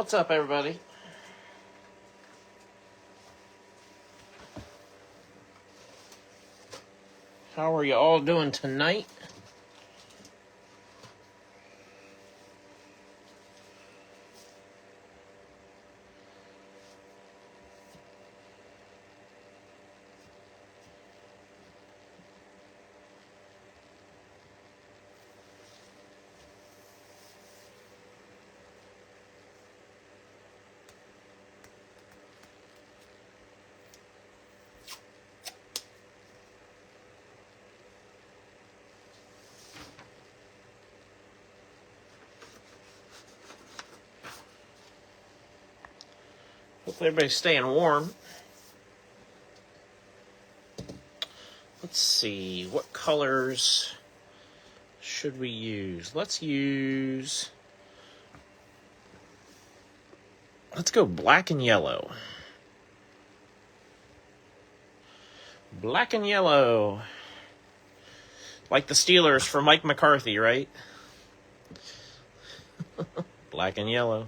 What's up, everybody? How are you all doing tonight? Hopefully everybody's staying warm. Let's see, what colors should we use? Let's go black and yellow. Black and yellow. Like the Steelers for Mike McCarthy, right? Black and yellow.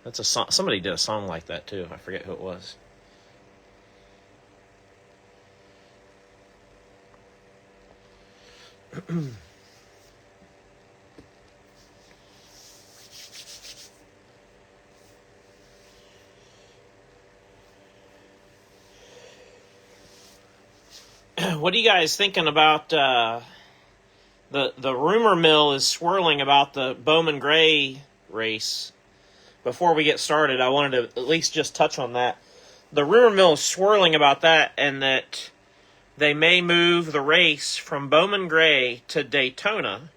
That's a song. Somebody did a song like that too. I forget who it was. What are you guys thinking about the rumor mill is swirling about the Bowman Gray race? Before we get started, I wanted to at least just touch on that. The rumor mill is swirling about that, and that they may move the race from Bowman Gray to Daytona,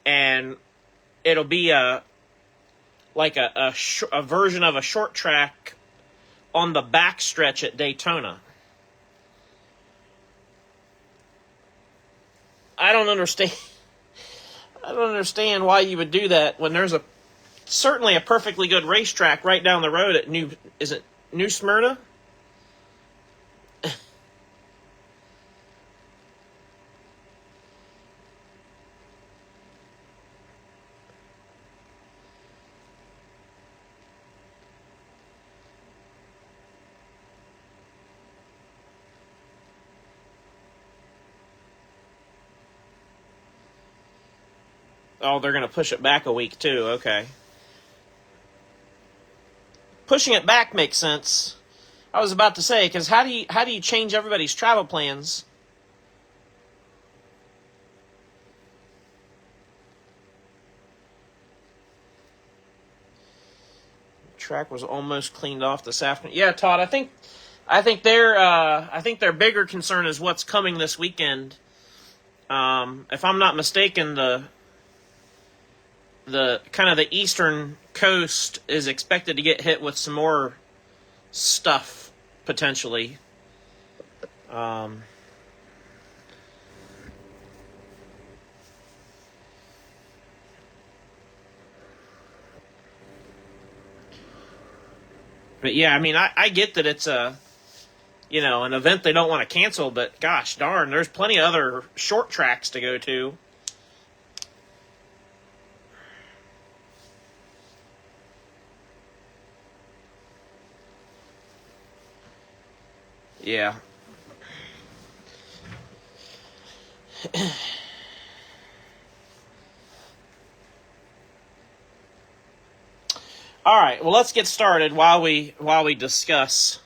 and it'll be a version of a short track on the backstretch at Daytona. I don't understand why you would do that when there's certainly a perfectly good racetrack right down the road at New Smyrna? Oh, they're going to push it back a week too. Okay. Pushing it back makes sense. I was about to say, because how do you change everybody's travel plans? The track was almost cleaned off this afternoon. Yeah, Todd, I think their bigger concern is what's coming this weekend. If I'm not mistaken, the kind of the eastern coast is expected to get hit with some more stuff potentially. But yeah, I mean, I get that it's an event they don't want to cancel, but gosh darn, there's plenty of other short tracks to go to. Yeah. All right. Well, let's get started while we discuss.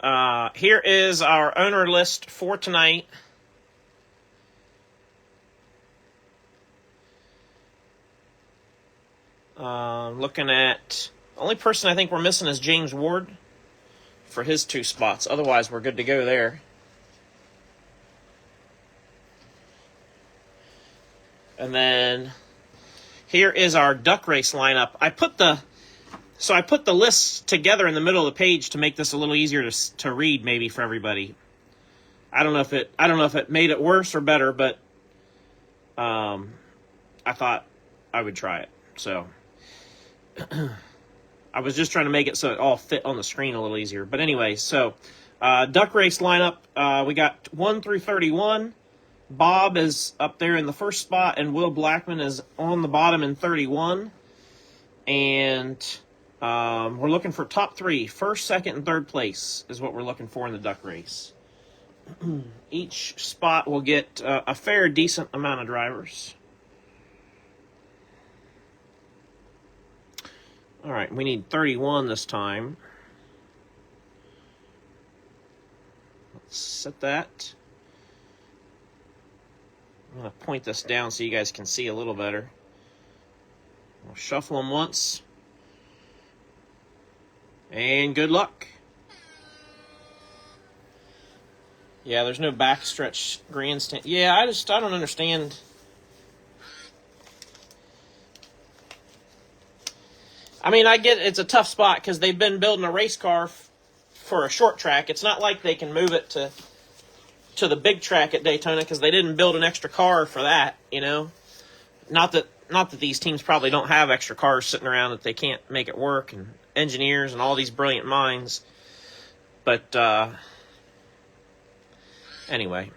Here is our owner list for tonight. Looking at the only person I think we're missing is James Ward for his 2 spots. Otherwise, we're good to go there. And then here is our duck race lineup. I put the lists together in the middle of the page to make this a little easier to read, maybe for everybody. I don't know if it made it worse or better, but I thought I would try it. So I was just trying to make it so it all fit on the screen a little easier. But anyway, so duck race lineup, we got 1 through 31. Bob is up there in the first spot, and Will Blackman is on the bottom in 31. And we're looking for top 3. First, second, and third place is what we're looking for in the duck race. Each spot will get a fair, decent amount of drivers. All right, we need 31 this time. Let's set that. I'm going to point this down so you guys can see a little better. We'll shuffle them once. And good luck. Yeah, there's no backstretch grandstand. Yeah, I don't understand. I mean, I get it's a tough spot because they've been building a race car for a short track. It's not like they can move it to the big track at Daytona because they didn't build an extra car for that, you know. Not that these teams probably don't have extra cars sitting around that they can't make it work, and engineers and all these brilliant minds. But anyway,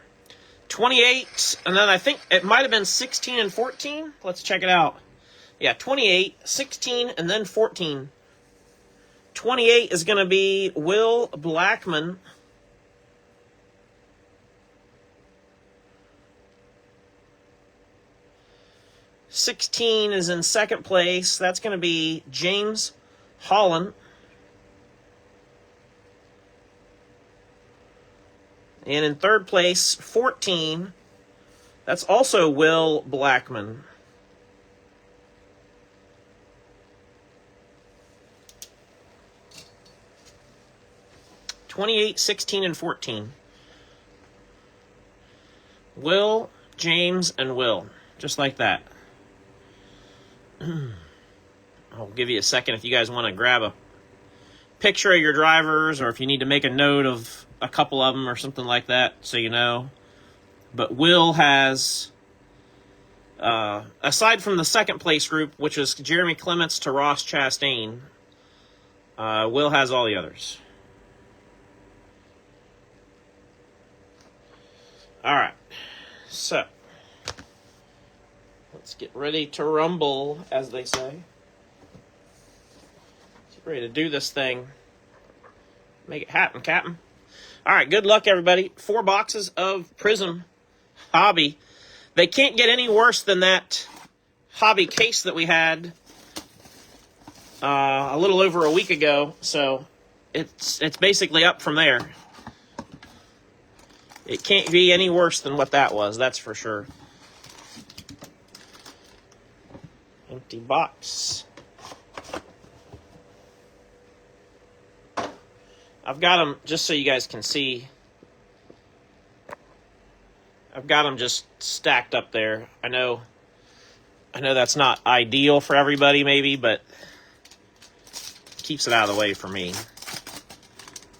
28, and then I think it might have been 16 and 14. Let's check it out. Yeah, 28, 16, and then 14. 28 is going to be Will Blackman. '16 is in second place. That's going to be James Holland. And in third place, 14, that's also Will Blackman. '28, 16, and 14. Will, James, and Will. Just like that. I'll give you a second if you guys want to grab a picture of your drivers, or if you need to make a note of a couple of them or something like that, so you know. But Will has, aside from the second place group, which is Jeremy Clements to Ross Chastain, Will has all the others. All right, so let's get ready to rumble, as they say. Get ready to do this thing. Make it happen, Captain. All right, good luck, everybody. 4 boxes of Prizm Hobby. They can't get any worse than that hobby case that we had a little over a week ago, so it's basically up from there. It can't be any worse than what that was, that's for sure. Empty box. I've got them, just so you guys can see, I've got them just stacked up there. I know that's not ideal for everybody maybe, but keeps it out of the way for me.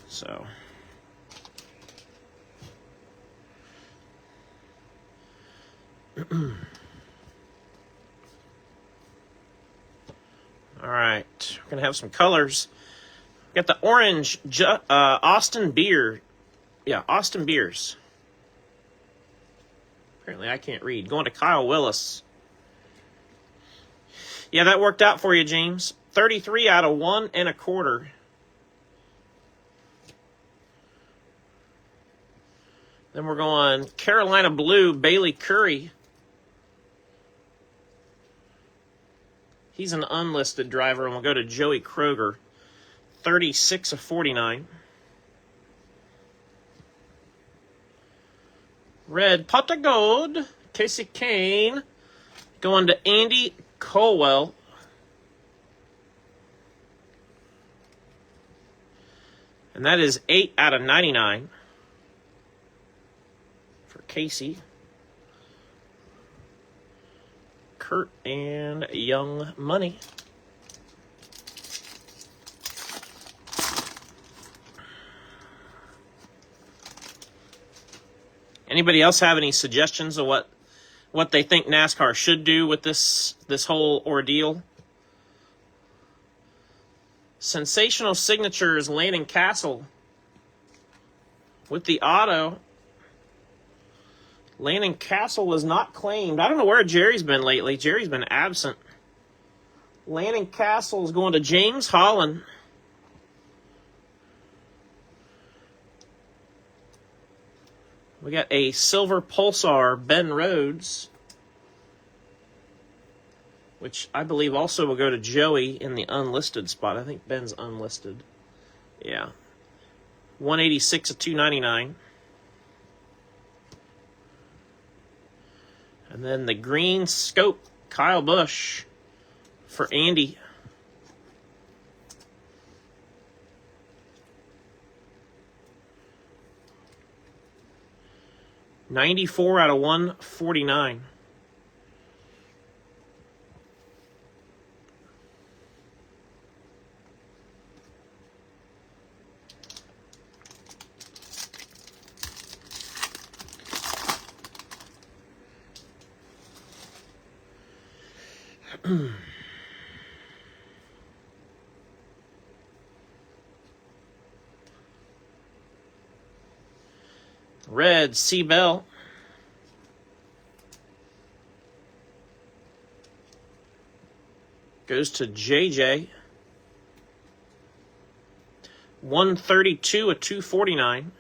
So all right, we're going to have some colors. Got the orange Austin Beer. Yeah, Austin Beers. Apparently I can't read. Going to Kyle Willis. Yeah, that worked out for you, James. 33 out of 1 1/4. Then we're going Carolina Blue, Bailey Curry. He's an unlisted driver, and we'll go to Joey Kroger. 36 of 49. Red Pot of Gold, Casey Kane. Going to Andy Colwell. And that is 8 out of 99 for Casey. Kurt and Young Money. Anybody else have any suggestions of what they think NASCAR should do with this whole ordeal? Sensational Signatures, Landon Castle with the auto. Landon Castle was not claimed. I don't know where Jerry's been lately. Jerry's been absent. Lanning Castle is going to James Holland. We got a silver Pulsar Ben Rhodes, which I believe also will go to Joey in the unlisted spot. I think Ben's unlisted. Yeah. 186 of 299. And then the green scope, Kyle Busch for Andy. $94 out of 149. Red C Bell. Goes to JJ. 132 of 249.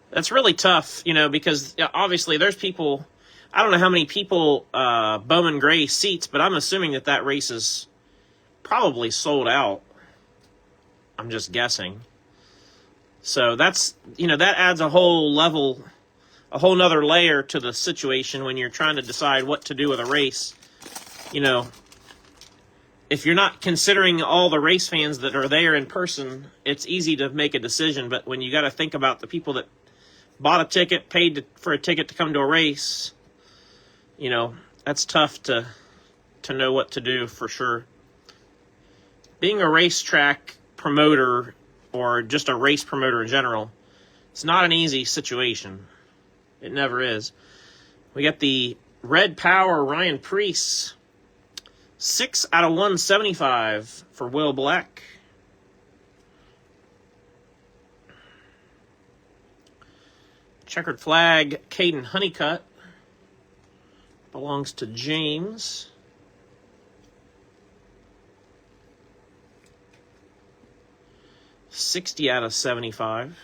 That's really tough, you know, because obviously there's people, I don't know how many people Bowman Gray seats, but I'm assuming that race is probably sold out. I'm just guessing. So that's, that adds a whole nother layer to the situation when you're trying to decide what to do with a race. If you're not considering all the race fans that are there in person, it's easy to make a decision. But when you got to think about the people that bought a ticket, paid for a ticket to come to a race, that's tough to know what to do for sure. Being a racetrack promoter or just a race promoter in general, it's not an easy situation. It never is. We got the Red Power Ryan Preece. 6 out of 175 for Will Black. Checkered flag, Caden Honeycutt. Belongs to James. $60 out of 75.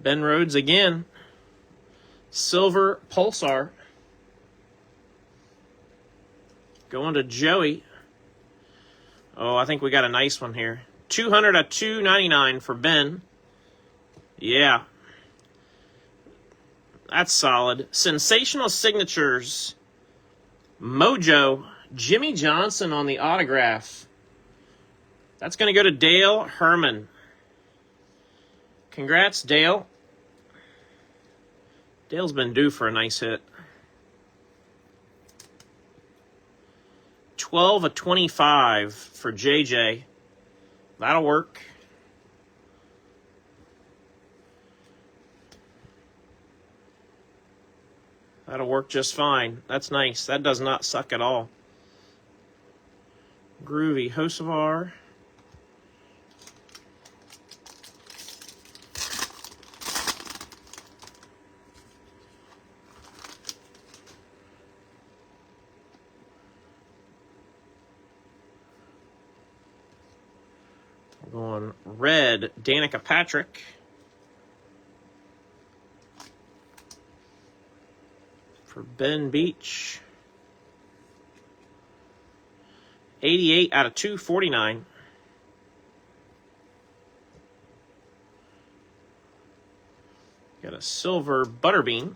Ben Rhodes again. Silver Pulsar. Going to Joey. Oh, I think we got a nice one here. 200 out of 299 for Ben. Yeah. That's solid. Sensational Signatures. Mojo. Jimmy Johnson on the autograph. That's going to go to Dale Herman. Congrats, Dale. Dale's been due for a nice hit. 12 of 25 for JJ. That'll work. That'll work just fine. That's nice. That does not suck at all. Groovy Hocevar. Going red, Danica Patrick. For Ben Beach. 88 out of 249. Got a silver Butterbean.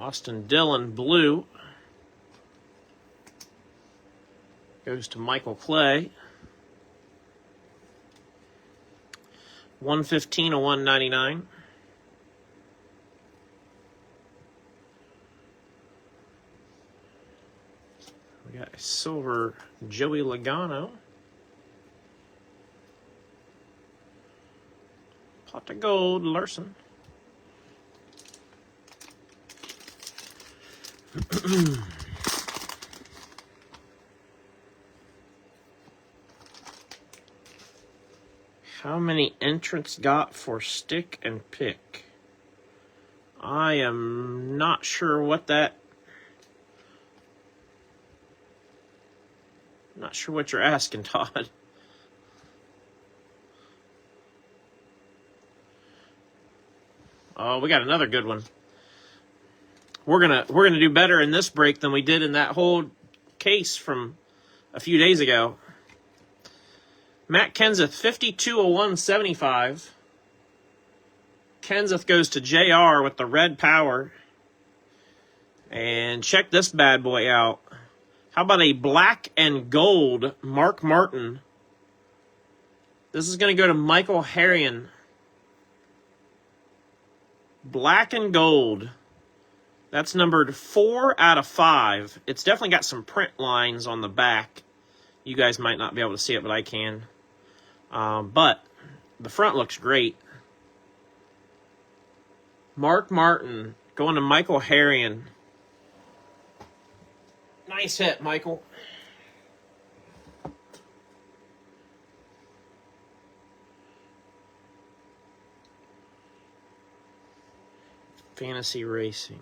Austin Dillon, blue. Goes to Michael Clay. 115 of 199. We got a silver Joey Logano. Pot of gold Larson. How many entrants got for stick and pick? I am not sure what that... Not sure what you're asking, Todd. Oh, we got another good one. We're gonna do better in this break than we did in that whole case from a few days ago. Matt Kenseth, 52 of 175. Kenseth goes to JR with the red power. And check this bad boy out. How about a black and gold Mark Martin? This is going to go to Michael Harrion. Black and gold. That's numbered 4 out of 5. It's definitely got some print lines on the back. You guys might not be able to see it, but I can. But the front looks great. Mark Martin going to Michael Harrion. Nice hit, Michael. Fantasy racing.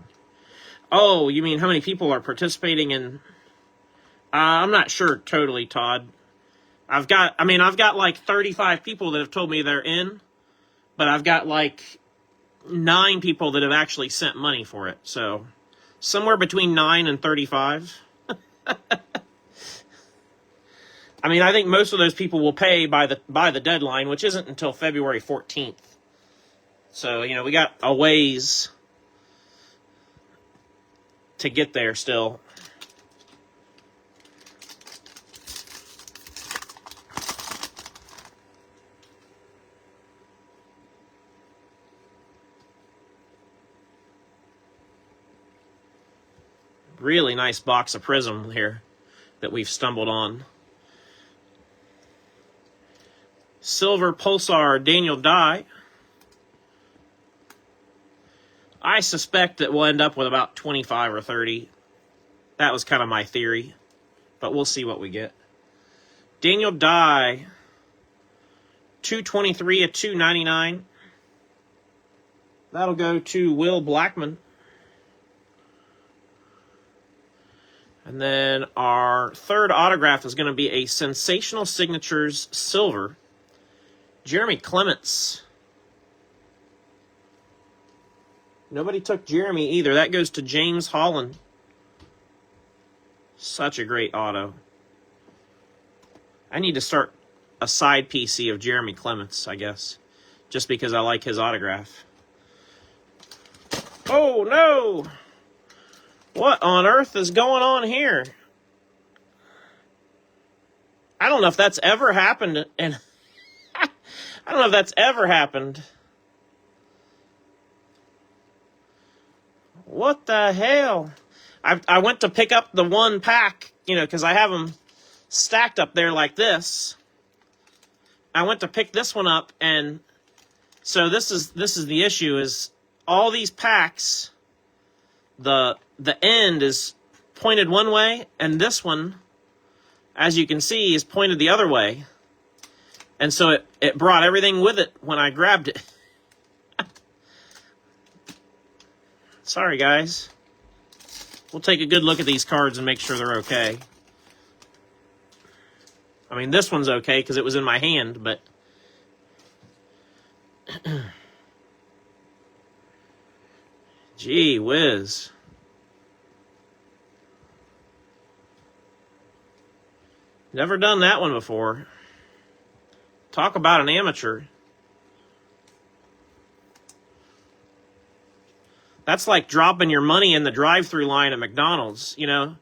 Oh, you mean how many people are participating in... I'm not sure totally, Todd. I've got like 35 people that have told me they're in, but I've got like 9 people that have actually sent money for it. So somewhere between 9 and 35. I mean, I think most of those people will pay by the deadline, which isn't until February 14th. So, you know, we got a ways to get there still. Really nice box of Prizm here that we've stumbled on. Silver Pulsar Daniel Dye. I suspect that we'll end up with about 25 or 30. That was kind of my theory, but we'll see what we get. Daniel Dye, 223 of 299. That'll go to Will Blackman. And then our third autograph is going to be a Sensational Signatures Silver. Jeremy Clements. Nobody took Jeremy either. That goes to James Holland. Such a great auto. I need to start a side PC of Jeremy Clements, I guess. Just because I like his autograph. Oh, no! What on earth is going on here? I don't know if that's ever happened. And I don't know if that's ever happened. What the hell? I went to pick up the one pack, you know, because I have them stacked up there like this. I went to pick this one up, and so this is the issue: is all these packs, the end is pointed one way, and this one, as you can see, is pointed the other way. And so it brought everything with it when I grabbed it. Sorry, guys. We'll take a good look at these cards and make sure they're okay. I mean, this one's okay because it was in my hand, but... Gee whiz. Never done that one before. Talk about an amateur. That's like dropping your money in the drive-through line at McDonald's, you know?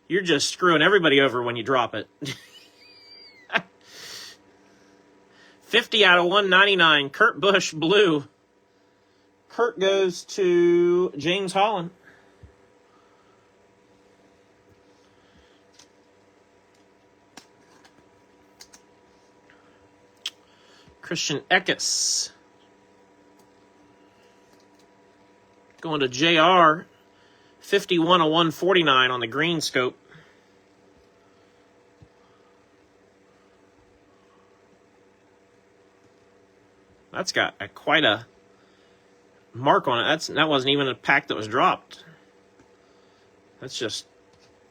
You're just screwing everybody over when you drop it. 50 out of 199, Kurt Busch, blue. Kurt goes to James Holland. Christian Eckes. Going to JR. 51 of 149 on the green scope. That's got quite a mark on it. That wasn't even a pack that was dropped. That's just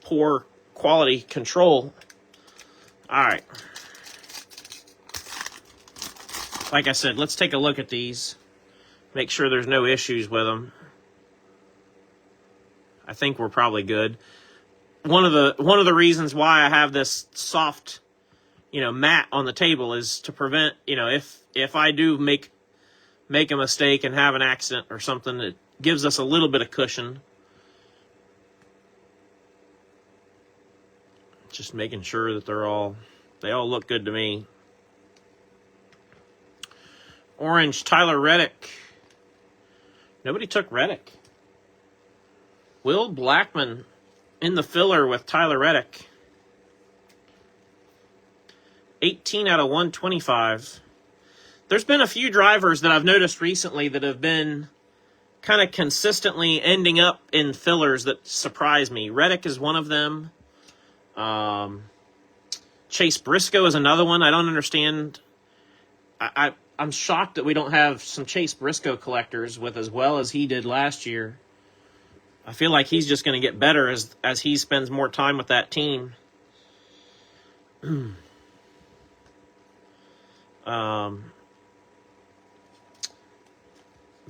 poor quality control. All right. Like I said, let's take a look at these. Make sure there's no issues with them. I think we're probably good. One of the reasons why I have this soft, mat on the table is to prevent, if I do make a mistake and have an accident or something, it gives us a little bit of cushion. Just making sure that they all look good to me. Orange, Tyler Reddick. Nobody took Reddick. Will Blackman in the filler with Tyler Reddick. 18 out of 125. There's been a few drivers that I've noticed recently that have been kind of consistently ending up in fillers that surprise me. Reddick is one of them. Chase Briscoe is another one. I don't understand. I'm shocked that we don't have some Chase Briscoe collectors with as well as he did last year. I feel like he's just going to get better as he spends more time with that team. Bubba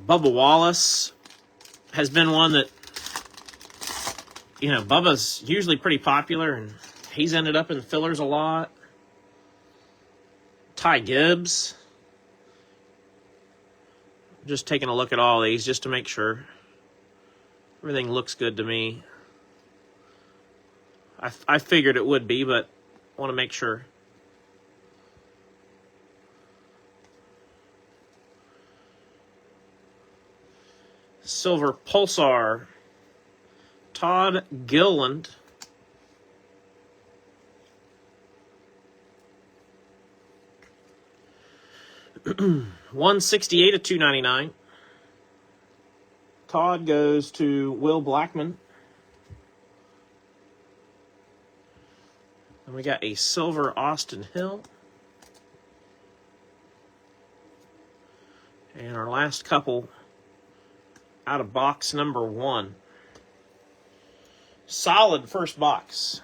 Wallace has been one that, Bubba's usually pretty popular, and he's ended up in fillers a lot. Ty Gibbs. Just taking a look at all these just to make sure. Everything looks good to me. I figured it would be, but I want to make sure. Silver Pulsar. Todd Gilliland. $168 of $299. Todd goes to Will Blackman. And we got a silver Austin Hill. And our last couple out of box number 1. Solid first box.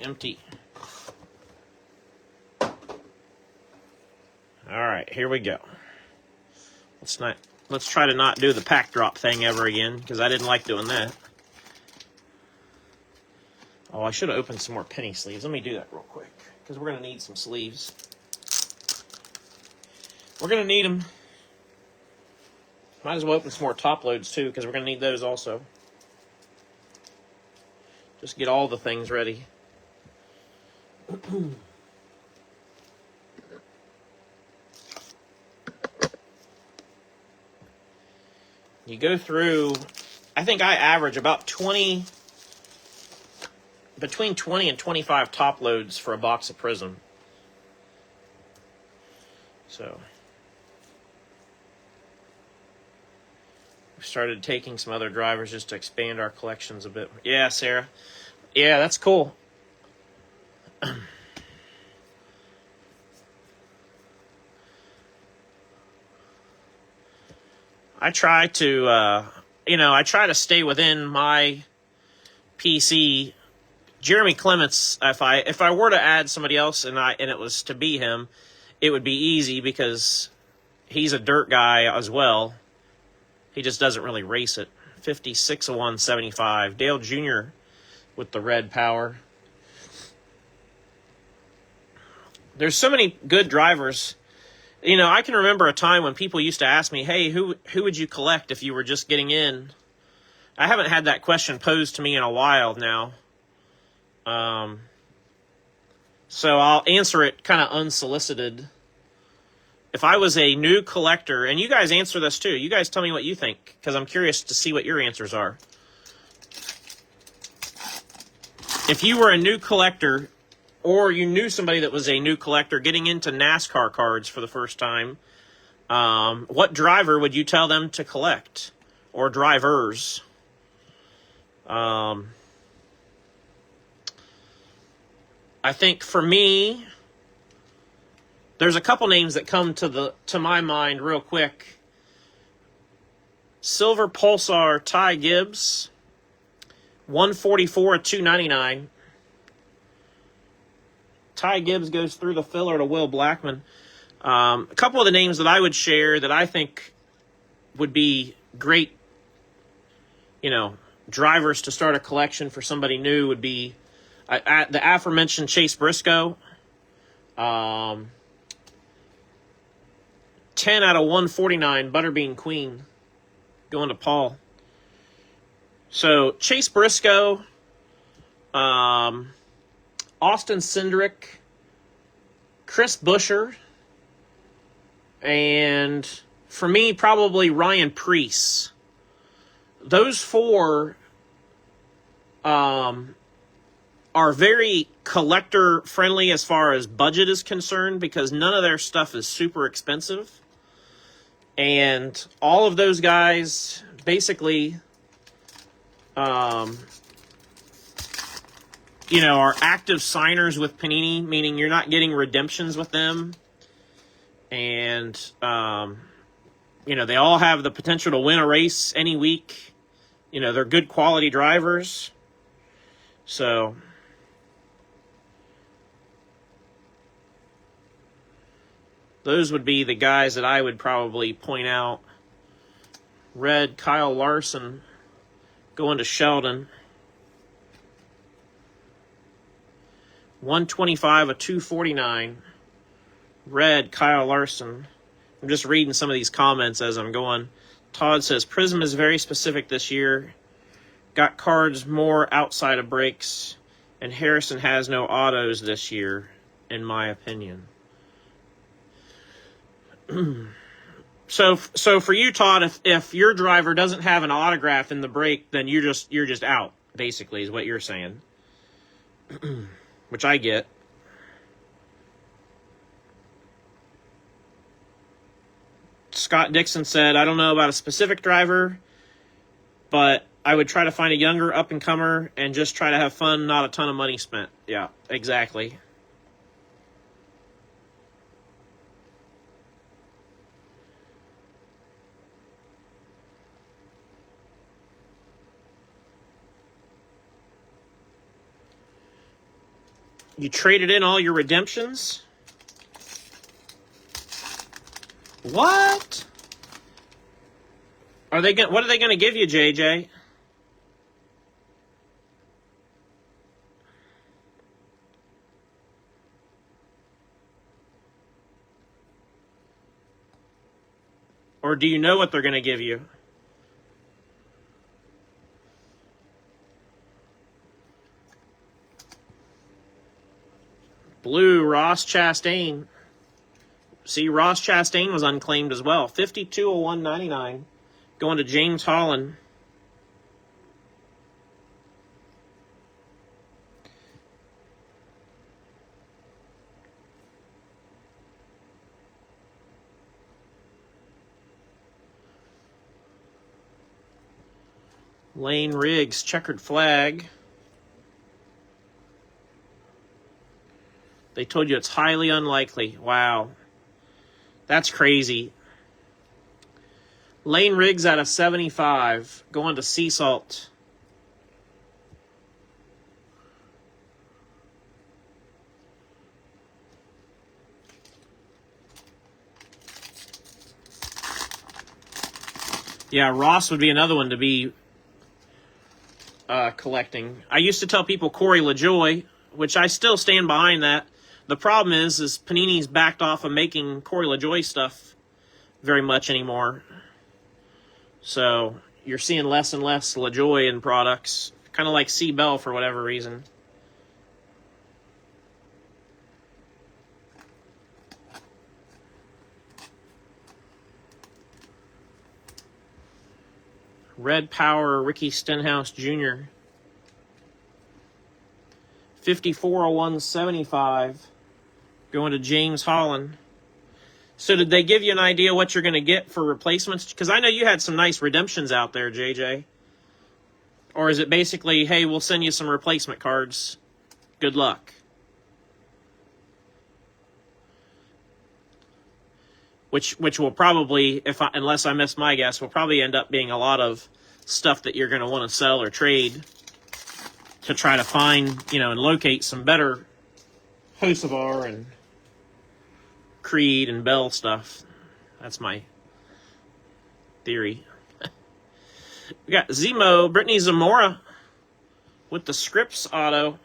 Empty. All right, here we go. Let's try to not do the pack drop thing ever again, because I didn't like doing that. Oh, I should have opened some more penny sleeves. Let me do that real quick, because we're going to need some sleeves. We're going to need them. Might as well open some more top loads too, because we're going to need those also. Just get all the things ready. You go through, I think I average about between 20 and 25 top loads for a box of Prizm. So, started taking some other drivers just to expand our collections a bit. Yeah, Sarah. Yeah, that's cool. I try to, I try to stay within my PC. Jeremy Clements, if I were to add somebody else and it was to be him, it would be easy because he's a dirt guy as well. He just doesn't really race it. 56 of 175. Dale Jr. with the red power. There's so many good drivers. I can remember a time when people used to ask me, hey, who would you collect if you were just getting in? I haven't had that question posed to me in a while now. So I'll answer it kind of unsolicited. If I was a new collector, and you guys answer this too, you guys tell me what you think, because I'm curious to see what your answers are. If you were a new collector, or you knew somebody that was a new collector getting into NASCAR cards for the first time, what driver would you tell them to collect? Or drivers? I think for me, there's a couple names that come to my mind real quick. Silver Pulsar Ty Gibbs, 144 of 299. Ty Gibbs goes through the filler to Will Blackman. A couple of the names that I would share that I think would be great, drivers to start a collection for somebody new would be the aforementioned Chase Briscoe. 10 out of 149, Butterbean Queen, going to Paul. So Chase Briscoe, Austin Cindric, Chris Buescher, and for me, probably Ryan Preece. Those four are very collector friendly as far as budget is concerned because none of their stuff is super expensive. And all of those guys basically, are active signers with Panini, meaning you're not getting redemptions with them. And, they all have the potential to win a race any week. They're good quality drivers. So, those would be the guys that I would probably point out. Red, Kyle Larson, going to Sheldon. 125 of 249. Red, Kyle Larson. I'm just reading some of these comments as I'm going. Todd says, Prizm is very specific this year. Got cards more outside of breaks. And Harrison has no autos this year, in my opinion. So for you, Todd, if your driver doesn't have an autograph in the break, then you're just out, basically, is what you're saying. Which I get. Scott Dixon said, I don't know about a specific driver, but I would try to find a younger up-and-comer and just try to have fun, not a ton of money spent. Yeah, exactly. You traded in all your redemptions? What? What are they going to give you, JJ? Or do you know what they're going to give you? Blue, Ross Chastain. See, Ross Chastain was unclaimed as well. 52 of 199. Going to James Holland. Lane Riggs, checkered flag. They told you it's highly unlikely. Wow. That's crazy. Lane Riggs out of 75. Going to Sea Salt. Yeah, Ross would be another one to be collecting. I used to tell people Corey LaJoy, which I still stand behind that. The problem is Panini's backed off of making Corey LaJoy stuff very much anymore. So you're seeing less and less LaJoy in products. Kind of like C. Bell for whatever reason. Red Power, Ricky Stenhouse Jr. 5401.75. Going to James Holland. So did they give you an idea what you're going to get for replacements? Because I know you had some nice redemptions out there, JJ. Or is it basically, hey, we'll send you some replacement cards. Good luck. Which will probably, unless I miss my guess, will probably end up being a lot of stuff that you're going to want to sell or trade to try to find, and locate some better Hocevar and Creed and Bell stuff. That's my theory. We got Zemo, Brittany Zamora with the Scripps auto.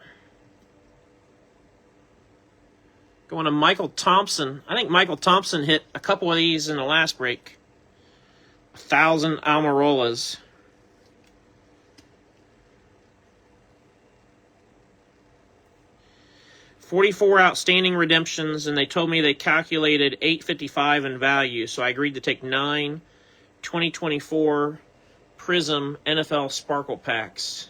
Going to Michael Thompson. I think Michael Thompson hit a couple of these in the last break. 1,000 Almirolas. $44 outstanding redemptions, and they told me they calculated $855 in value, so I agreed to take 9 2024 Prizm NFL Sparkle Packs.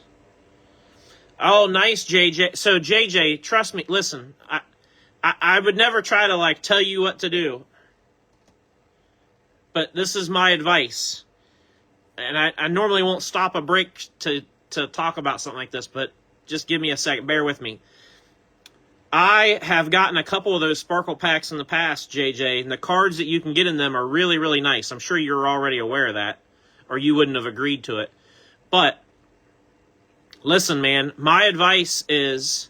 Oh, nice, JJ. So, JJ, trust me, listen, I would never try to, tell you what to do. But this is my advice. And I normally won't stop a break to talk about something like this, but just give me a second. Bear with me. I have gotten a couple of those Sparkle Packs in the past, JJ, and the cards that you can get in them are really, really nice. I'm sure you're already aware of that, or you wouldn't have agreed to it. But, listen, man, my advice is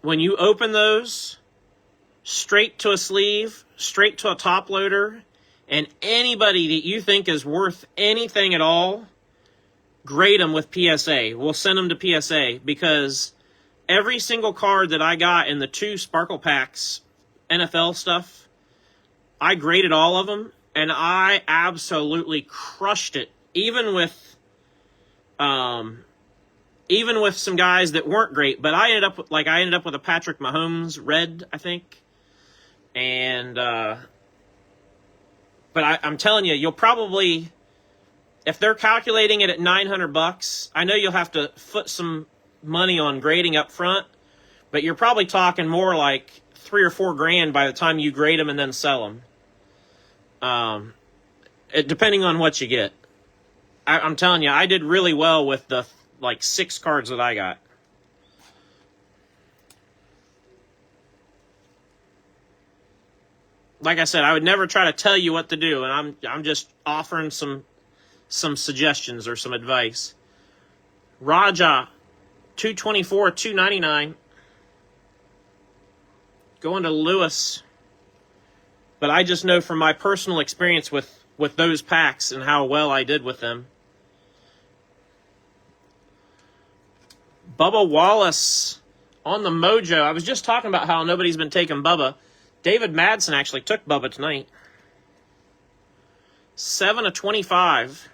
when you open those, straight to a sleeve, straight to a top loader, and anybody that you think is worth anything at all, grade them with PSA. We'll send them to PSA because every single card that I got in the 2 Sparkle Packs, NFL stuff, I graded all of them, and I absolutely crushed it. Even with some guys that weren't great, but I ended up with a Patrick Mahomes red, I think. And but I'm telling you, you'll probably, if they're calculating it at $900, I know you'll have to foot some money on grading up front, but you're probably talking more like $3 or $4 grand by the time you grade them and then sell them. Depending on what you get. I'm telling you, I did really well with the 6 cards that I got. Like I said, I would never try to tell you what to do, and I'm just offering some suggestions or some advice. Raja, 224, 299. Going to Lewis. But I just know from my personal experience with those packs and how well I did with them. Bubba Wallace on the Mojo. I was just talking about how nobody's been taking Bubba. David Madsen actually took Bubba tonight. 7 of 25.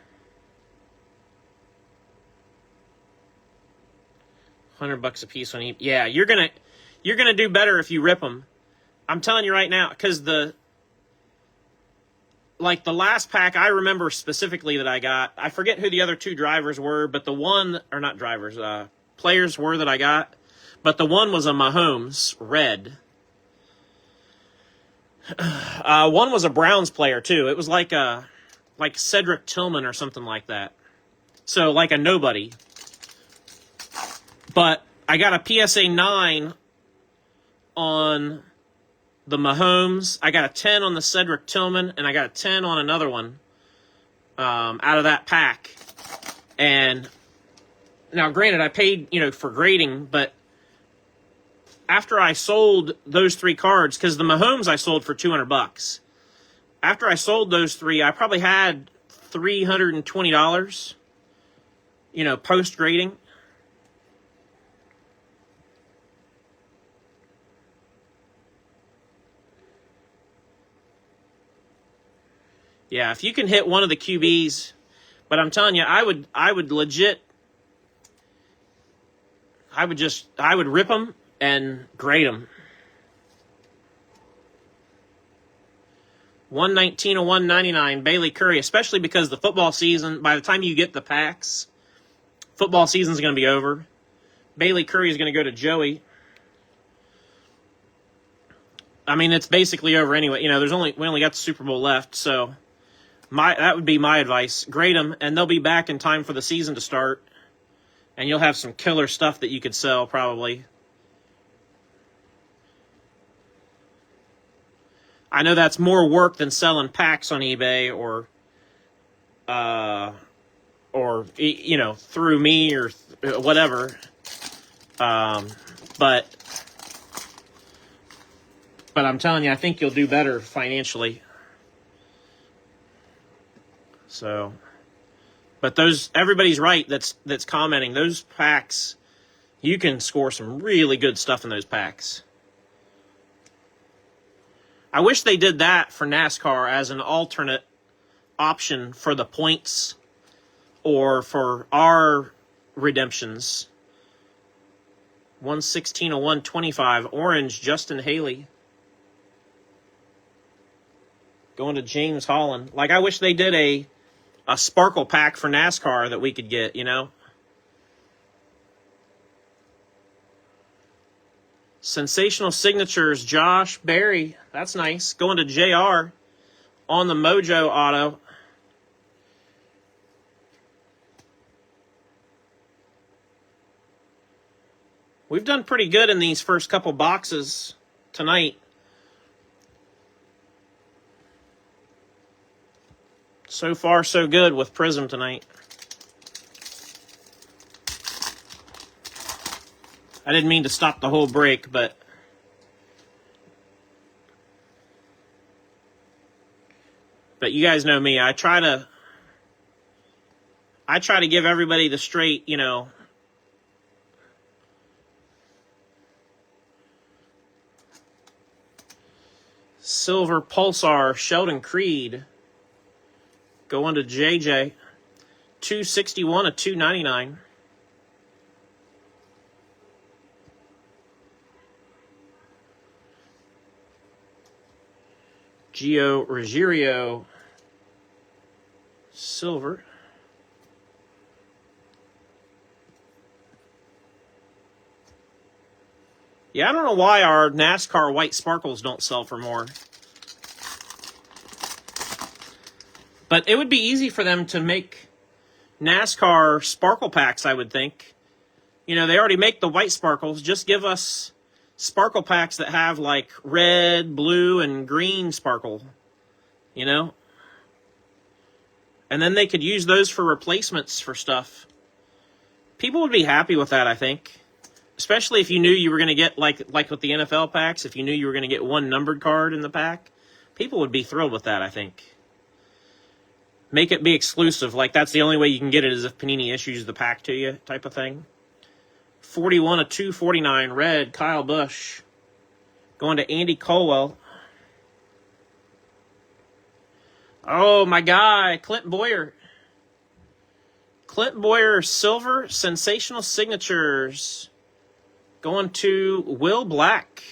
$100 a piece on each. Yeah, you're gonna do better if you rip them. I'm telling you right now, because the last pack I remember specifically that I got, I forget who the other 2 drivers were, but the one, or not drivers, players were that I got, but the one was a Mahomes red. One was a Browns player too. It was like Cedric Tillman or something like that. So like a nobody. But I got a PSA 9 on the Mahomes. I got a 10 on the Cedric Tillman, and I got a 10 on another one out of that pack. And now, granted, I paid, for grading, but after I sold those 3 cards, because the Mahomes I sold for $200. After I sold those 3, I probably had $320, post grading. Yeah, if you can hit one of the QBs, but I'm telling you, I would legit, I would rip them and grade them. 119 to 199, Bailey Curry, especially because the football season, by the time you get the packs, football season's going to be over. Bailey Curry is going to go to Joey. I mean, it's basically over anyway. We only got the Super Bowl left, so that would be my advice. Grade them, and they'll be back in time for the season to start, and you'll have some killer stuff that you could sell probably. I know that's more work than selling packs on eBay or through me or whatever. But I'm telling you, I think you'll do better financially. So, but everybody's right that's commenting. Those packs, you can score some really good stuff in those packs. I wish they did that for NASCAR as an alternate option for the points or for our redemptions. 116 to 125, orange, Justin Haley. Going to James Holland. Like, I wish they did a sparkle pack for NASCAR that we could get, Sensational signatures, Josh Berry. That's nice. Going to JR on the Mojo auto. We've done pretty good in these first couple boxes tonight. So far, so good with Prizm tonight. I didn't mean to stop the whole break, but you guys know me. I try to give everybody the straight, Silver Pulsar, Sheldon Creed. Going to JJ. 261 to 299. Gio Ruggiero, silver. Yeah, I don't know why our NASCAR white sparkles don't sell for more. But it would be easy for them to make NASCAR sparkle packs, I would think. They already make the white sparkles. Just give us sparkle packs that have like red, blue, and green sparkle, and then they could use those for replacements for stuff. People would be happy with that, I think, especially if you knew you were going to get like with the NFL packs. If you knew you were going to get one numbered card in the pack, people would be thrilled with that, I think. Make it be exclusive, like that's the only way you can get it is if Panini issues the pack to you, type of thing. 41 of 249, red, Kyle Busch. Going to Andy Colwell. Oh, my guy, Clint Boyer. Clint Boyer, silver, sensational signatures. Going to Will Black.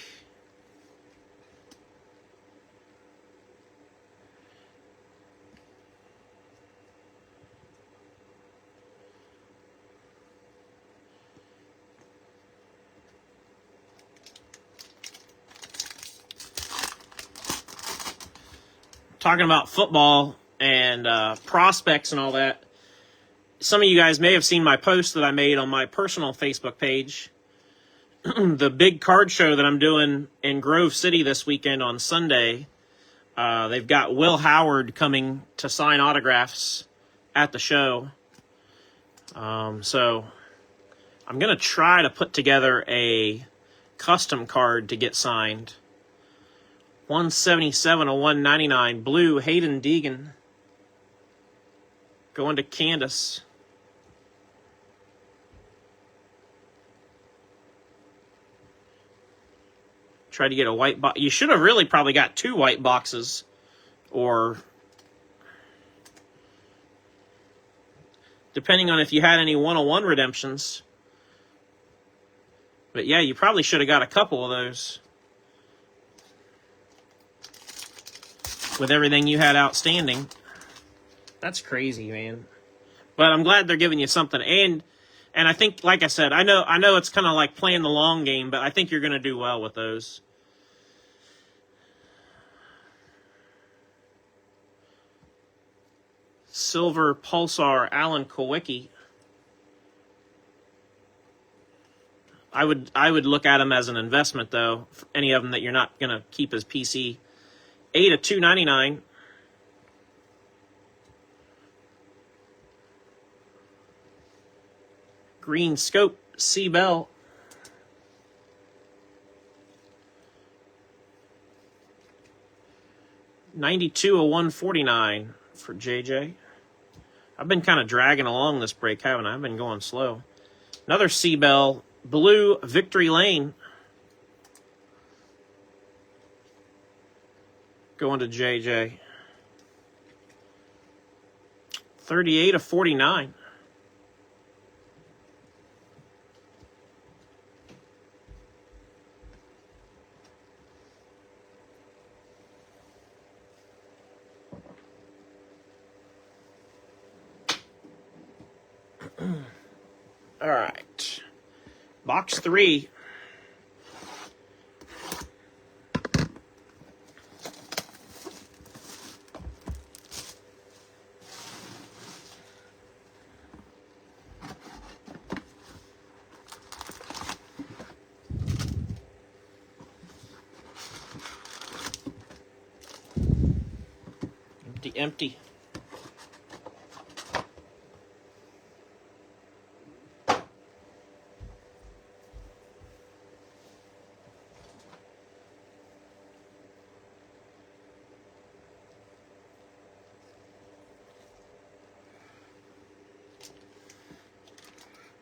Talking about football and prospects and all that. some of you guys may have seen my post that I made on my personal Facebook page. The big card show that I'm doing in Grove City this weekend on Sunday, they've got Will Howard coming to sign autographs at the show. So I'm going to try to put together a custom card to get signed. 177 to 199, blue, Hayden Deegan. Going to Candace. Try to get a white box. You should have really probably got 2 white boxes, or depending on if you had any 101 redemptions. But yeah, you probably should have got a couple of those with everything you had outstanding. That's crazy, man. But I'm glad they're giving you something. And I think, like I said, I know it's kind of like playing the long game, but I think you're going to do well with those. Silver Pulsar, Alan Kowicki. I would look at them as an investment, though. Any of them that you're not going to keep as PC. 8 of 299. Green Scope, C. Bell. $92 of 149 for JJ. I've been kind of dragging along this break, haven't I? I've been going slow. Another C. Bell, blue, Victory Lane. Going to JJ. 38 of 49. All right. Box 3. Empty.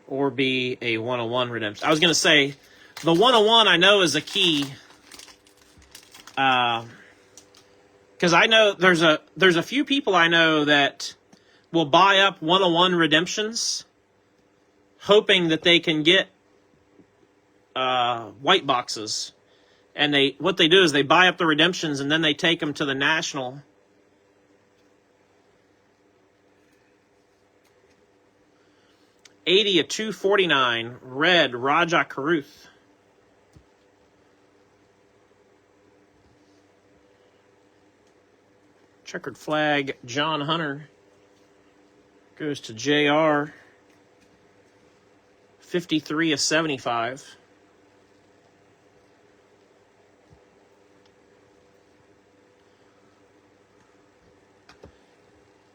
Or be a 101 redemption. I was going to say, the 101 I know is a key. Because I know there's a few people I know that will buy up 101 redemptions, hoping that they can get white boxes. And what they do is they buy up the redemptions and then they take them to the National. $80 of 249, red, Raja Caruth. Checkered flag, John Hunter. Goes to JR. 53 of 75.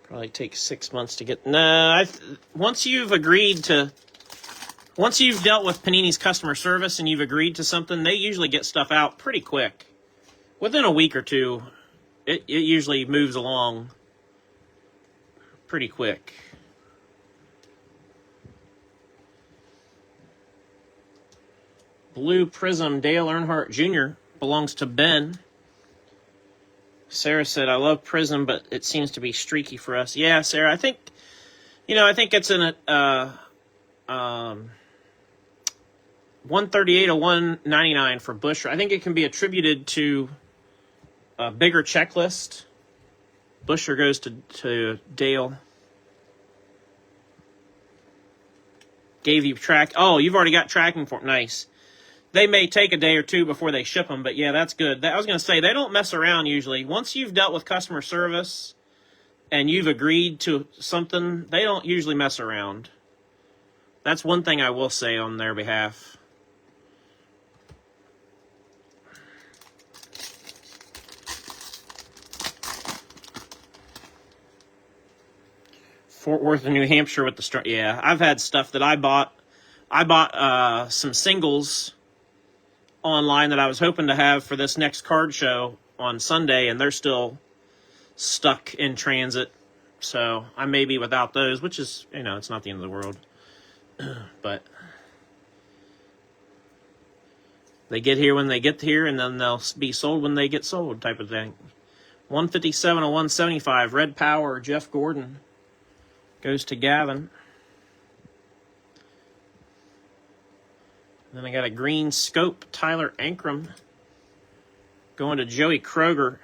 Probably takes 6 months to get. Nah, once you've dealt with Panini's customer service and you've agreed to something, they usually get stuff out pretty quick. Within a week or two, it usually moves along pretty quick. Blue Prizm, Dale Earnhardt Jr. belongs to Ben. Sarah said, I love Prizm, but it seems to be streaky for us. Yeah, Sarah, I think it's in 138 of 199 for Buescher. I think it can be attributed to a bigger checklist. Buescher goes to Dale. Gave you track. Oh, you've already got tracking for it. Nice. They may take a day or two before they ship them, but yeah, that's good. I was going to say, they don't mess around usually. Once you've dealt with customer service and you've agreed to something, they don't usually mess around. That's one thing I will say on their behalf. Fort Worth and New Hampshire with the yeah, I've had stuff that I bought. I bought some singles online that I was hoping to have for this next card show on Sunday, and they're still stuck in transit. So I may be without those, which is, it's not the end of the world. But they get here when they get here, and then they'll be sold when they get sold, type of thing. 157 to 175, Red Power, Jeff Gordon. Goes to Gavin. Then I got a green scope, Tyler Ankrum. Going to Joey Kroger.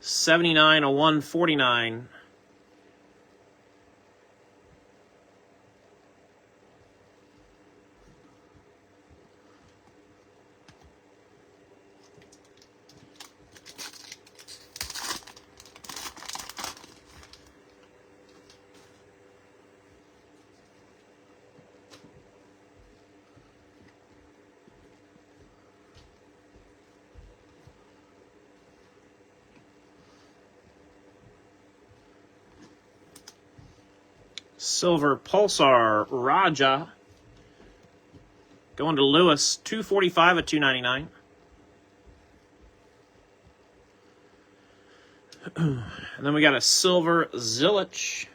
79 to 149. Silver Pulsar Raja. Going to Lewis, 245 at 299. And then we got a silver Zillich.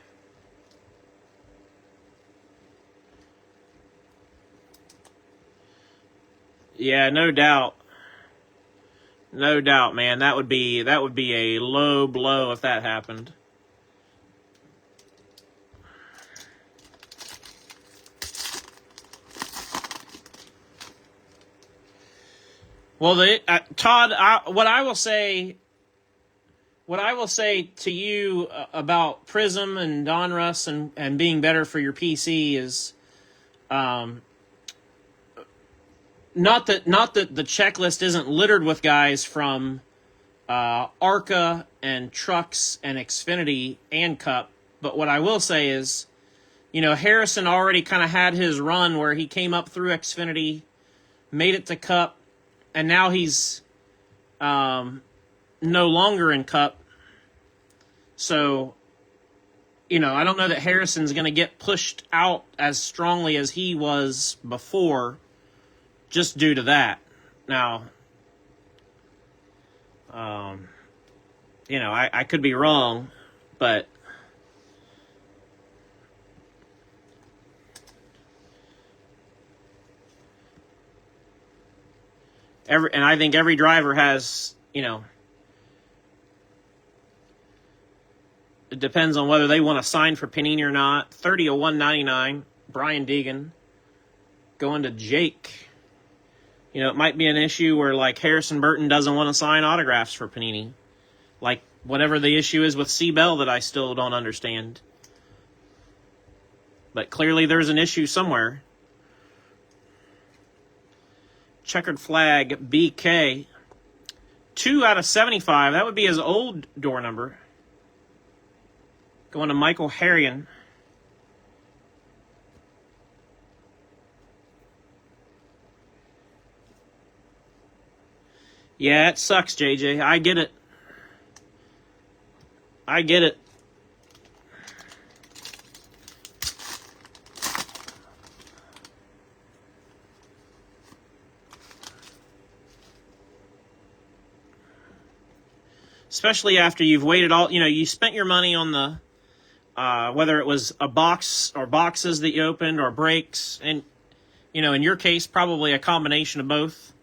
Yeah, no doubt. No doubt, man. That would be a low blow if that happened. Well, Todd, what I will say to you about Prizm and Donruss and being better for your PC is, not that the checklist isn't littered with guys from Arca and Trucks and Xfinity and Cup, but what I will say is, Harrison already kind of had his run where he came up through Xfinity, made it to Cup, and now he's no longer in Cup. So, I don't know that Harrison's going to get pushed out as strongly as he was before just due to that. Now, I could be wrong, but I think every driver has, it depends on whether they want to sign for Panini or not. 30 to 199, Brian Deegan. Going to Jake. It might be an issue where, like, Harrison Burton doesn't want to sign autographs for Panini. Like, whatever the issue is with C. Bell that I still don't understand. But clearly there's an issue somewhere. Checkered flag, BK. 2 out of 75. That would be his old door number. Going to Michael Harrigan. Yeah, it sucks, JJ. I get it. I get it. Especially after you've waited all, you spent your money on the, whether it was a box or boxes that you opened or breaks. And, in your case, probably a combination of both.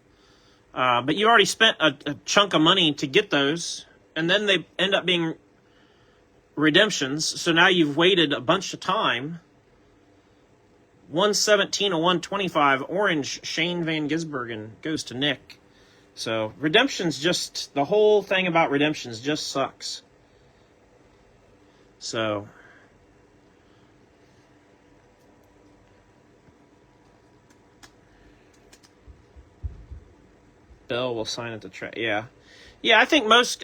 But you already spent a chunk of money to get those. And then they end up being redemptions. So now you've waited a bunch of time. 117 to 125, orange, Shane Van Gisbergen goes to Nick. So redemptions just, the whole thing about redemptions just sucks. So Bell will sign at the track. Yeah. Yeah, I think most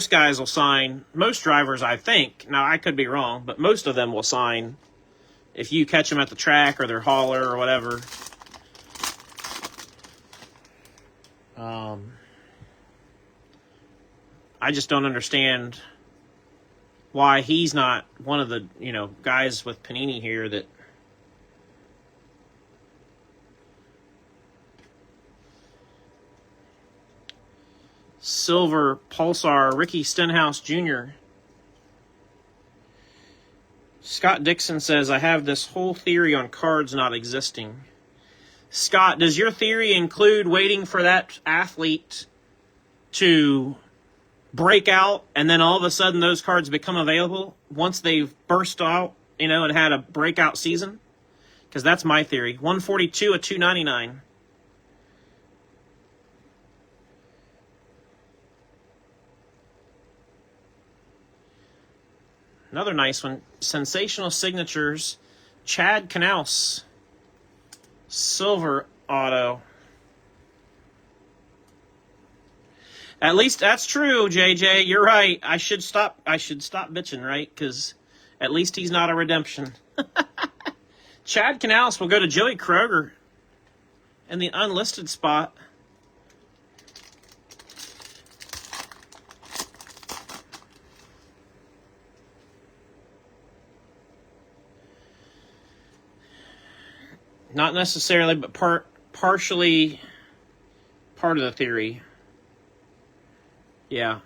guys will sign. Most drivers, I think. Now, I could be wrong, but most of them will sign if you catch them at the track or their hauler or whatever. I just don't understand why he's not one of the, guys with Panini here that... Silver Pulsar, Ricky Stenhouse Jr. Scott Dixon says, I have this whole theory on cards not existing. Scott, does your theory include waiting for that athlete to break out and then all of a sudden those cards become available once they've burst out, and had a breakout season? Because that's my theory. 142 of 299. Another nice one. Sensational Signatures. Chad Knaus. Silver auto. At least that's true, JJ. You're right. I should stop bitching, right? Because at least he's not a redemption. Chad Knaus will go to Joey Kroger in the unlisted spot. Not necessarily, but partially part of the theory. Yeah.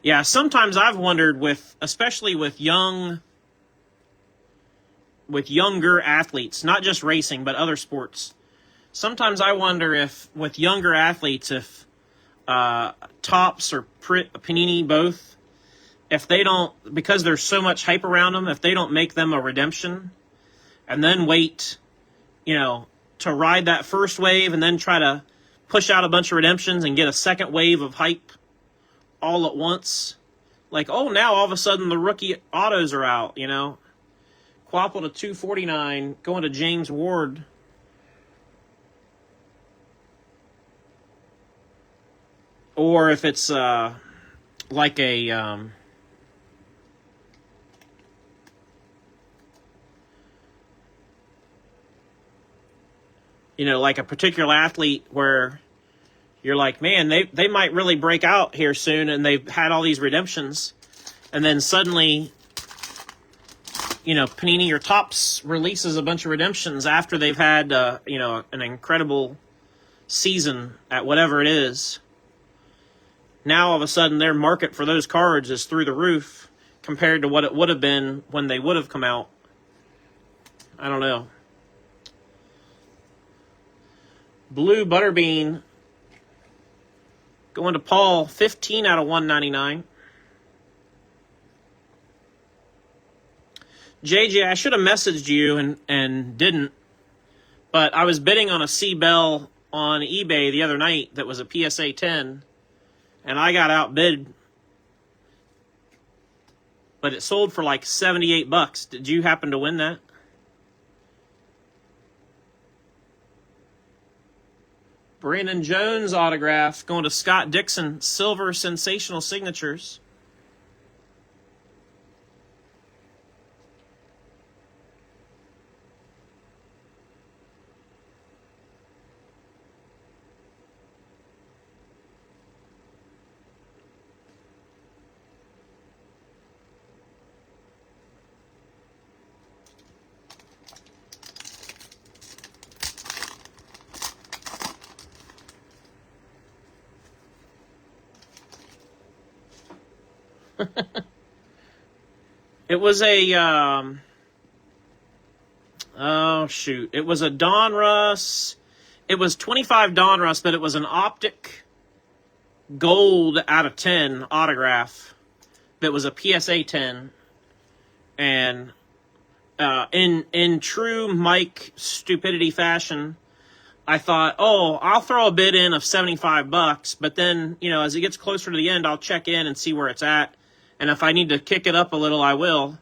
Yeah, sometimes I've wondered especially with younger athletes, not just racing, but other sports. Sometimes I wonder if with younger athletes, if Topps or Panini both, if they don't, because there's so much hype around them, if they don't make them a redemption and then wait, to ride that first wave and then try to push out a bunch of redemptions and get a second wave of hype all at once. Like, oh, now all of a sudden the rookie autos are out, Quapple to 249, going to James Ward. Or if it's like a... like a particular athlete where you're like, man, they might really break out here soon, and they've had all these redemptions, and then suddenly, Panini or Topps releases a bunch of redemptions after they've had, an incredible season at whatever it is. Now, all of a sudden, their market for those cards is through the roof compared to what it would have been when they would have come out. I don't know. Blue Butterbean going to Paul, 15 out of 199. JJ, I should have messaged you and didn't, but I was bidding on a C Bell on eBay the other night that was a PSA 10, and I got outbid, but it sold for like $78. Did you happen to win that? Brandon Jones autograph going to Scott Dixon, silver sensational signatures. It was a, it was a Donruss. It was 25 Donruss, but it was an optic gold out of 10 autograph that was a PSA 10. And in true Mike stupidity fashion, I thought, I'll throw a bid in of $75, but then, as it gets closer to the end, I'll check in and see where it's at. And if I need to kick it up a little, I will.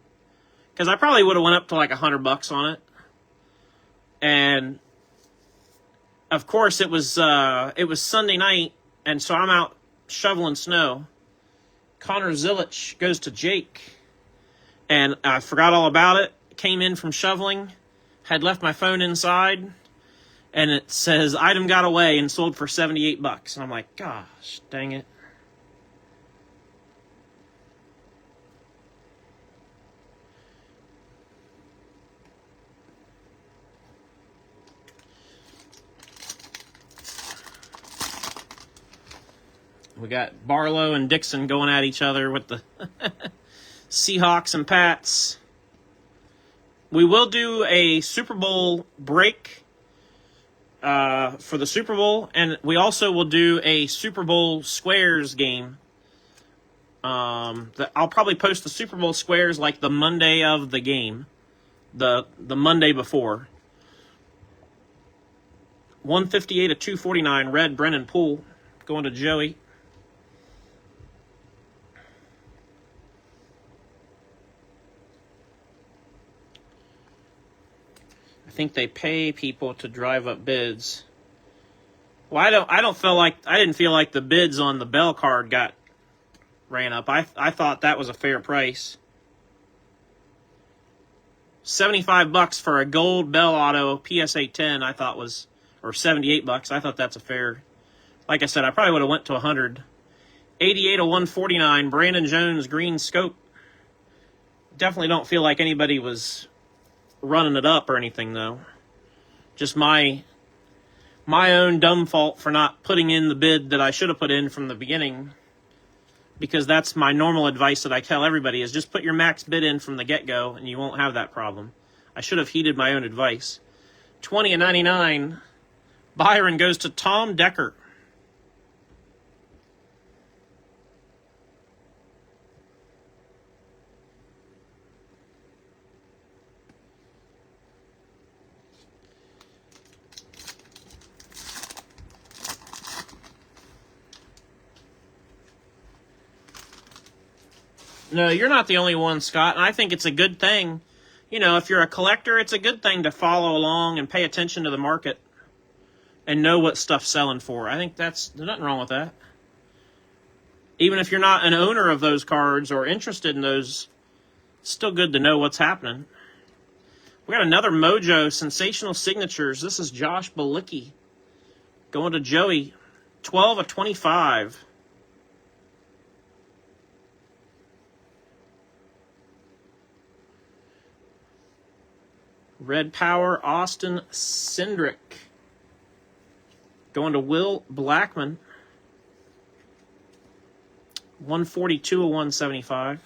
Because I probably would have went up to like $100 on it. And And of course, it was Sunday night, and so I'm out shoveling snow. Connor Zilic goes to Jake, and I forgot all about it. Came in from shoveling, had left my phone inside, and it says item got away and sold for $78. And I'm like, gosh, dang it. We got Barlow and Dixon going at each other with the Seahawks and Pats. We will do a Super Bowl break for the Super Bowl, and we also will do a Super Bowl Squares game. I'll probably post the Super Bowl Squares like the Monday of the game, the Monday before. 158 of 249, red Brennan Poole going to Joey. I think they pay people to drive up bids. Well, I didn't feel like the bids on the Bell card ran up. I thought that was a fair price. $75 for a gold Bell Auto PSA 10 I thought was, or $78. I thought that's a fair. Like I said, I probably would have went to 100. 88 of 149 Brandon Jones green scope. Definitely don't feel like anybody was running it up or anything, though. Just my own dumb fault for not putting in the bid that I should have put in from the beginning, because that's my normal advice that I tell everybody is just put your max bid in from the get-go and you won't have that problem. I should have heeded my own advice. 20 of 99 Byron goes to Tom Decker. No, you're not the only one, Scott, and I think it's a good thing. You know, if you're a collector, it's a good thing to follow along and pay attention to the market and know what stuff's selling for. I think there's nothing wrong with that. Even if you're not an owner of those cards or interested in those, it's still good to know what's happening. We got another Mojo Sensational Signatures. This is Josh Balicki going to Joey. 12 of 25. Red Power, Austin Cindric. Going to Will Blackman. 142 of 175.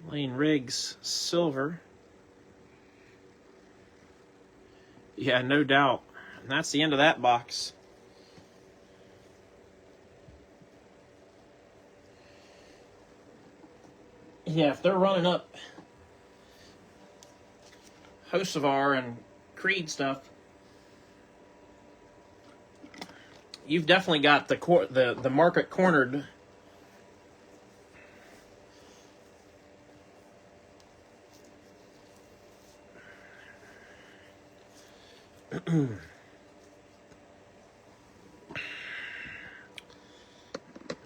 Lane Riggs, silver. Yeah, no doubt. And that's the end of that box. Yeah, if they're running up Hocevar and Creed stuff, you've definitely got the market cornered.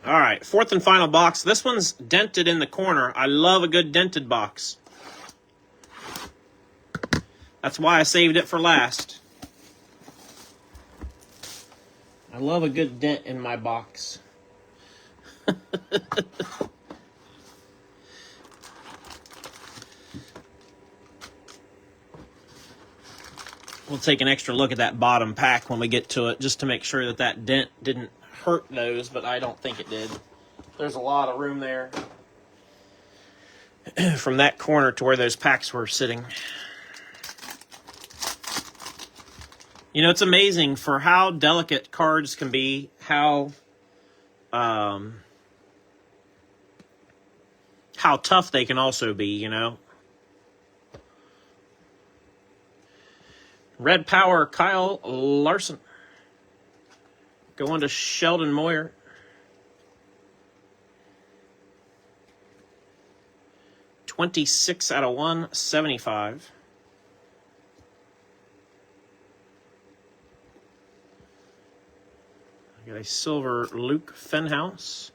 All right, fourth and final box. This one's dented in the corner. I love a good dented box. That's why I saved it for last. I love a good dent in my box. We'll take an extra look at that bottom pack when we get to it, just to make sure that that dent didn't hurt those, but I don't think it did. There's a lot of room there from that corner to where those packs were sitting. You know, it's amazing for how delicate cards can be, how tough they can also be, you know. Red Power, Kyle Larson. Going to Sheldon Moyer. $26/175. I got a silver Luke Fenhouse.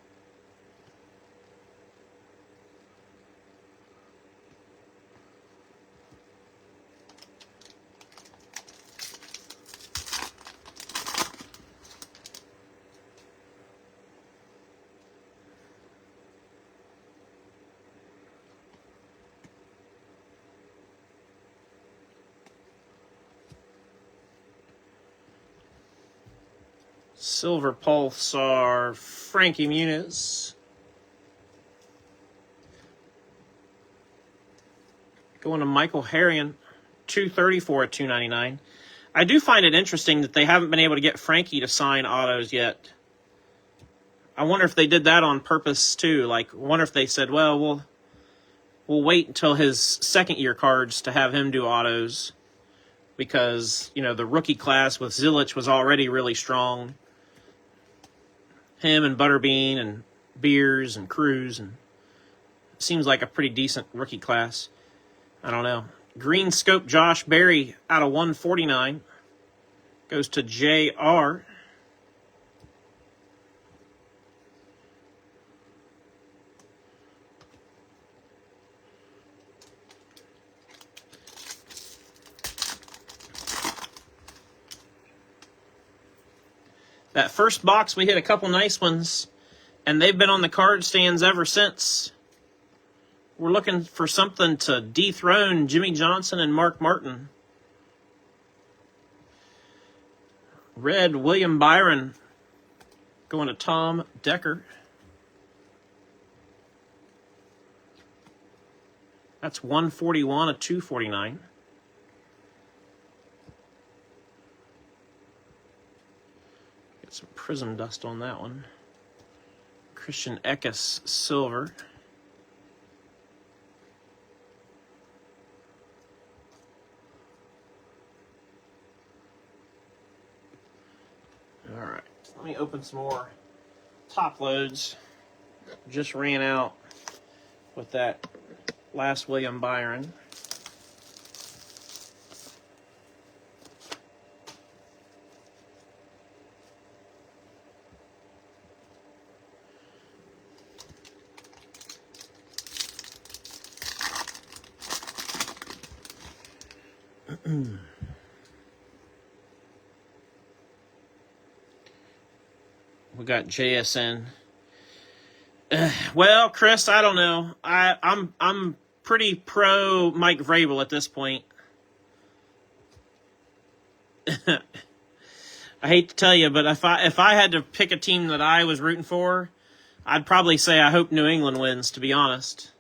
Silver Pulsar, Frankie Muniz. Going to Michael Harrion, $234/299. I do find it interesting that they haven't been able to get Frankie to sign autos yet. I wonder if they did that on purpose too. Like, I wonder if they said, well, we'll wait until his second year cards to have him do autos, because, you know, the rookie class with Zilich was already really strong. Him and Butterbean and Beers and Cruz, and it seems like a pretty decent rookie class. I don't know. Green Scope Josh Berry /149 goes to JR. That first box, we hit a couple nice ones, and they've been on the card stands ever since. We're looking for something to dethrone Jimmy Johnson and Mark Martin. Red William Byron going to Tom Decker. That's $141/249. Get some Prizm dust on that one. Christian Eckes silver. All right, let me open some more top loads. Just ran out with that last William Byron. We got JSN. Well, Chris, I don't know. I'm pretty pro Mike Vrabel at this point. I hate to tell you, but if I had to pick a team that I was rooting for, I'd probably say I hope New England wins, to be honest.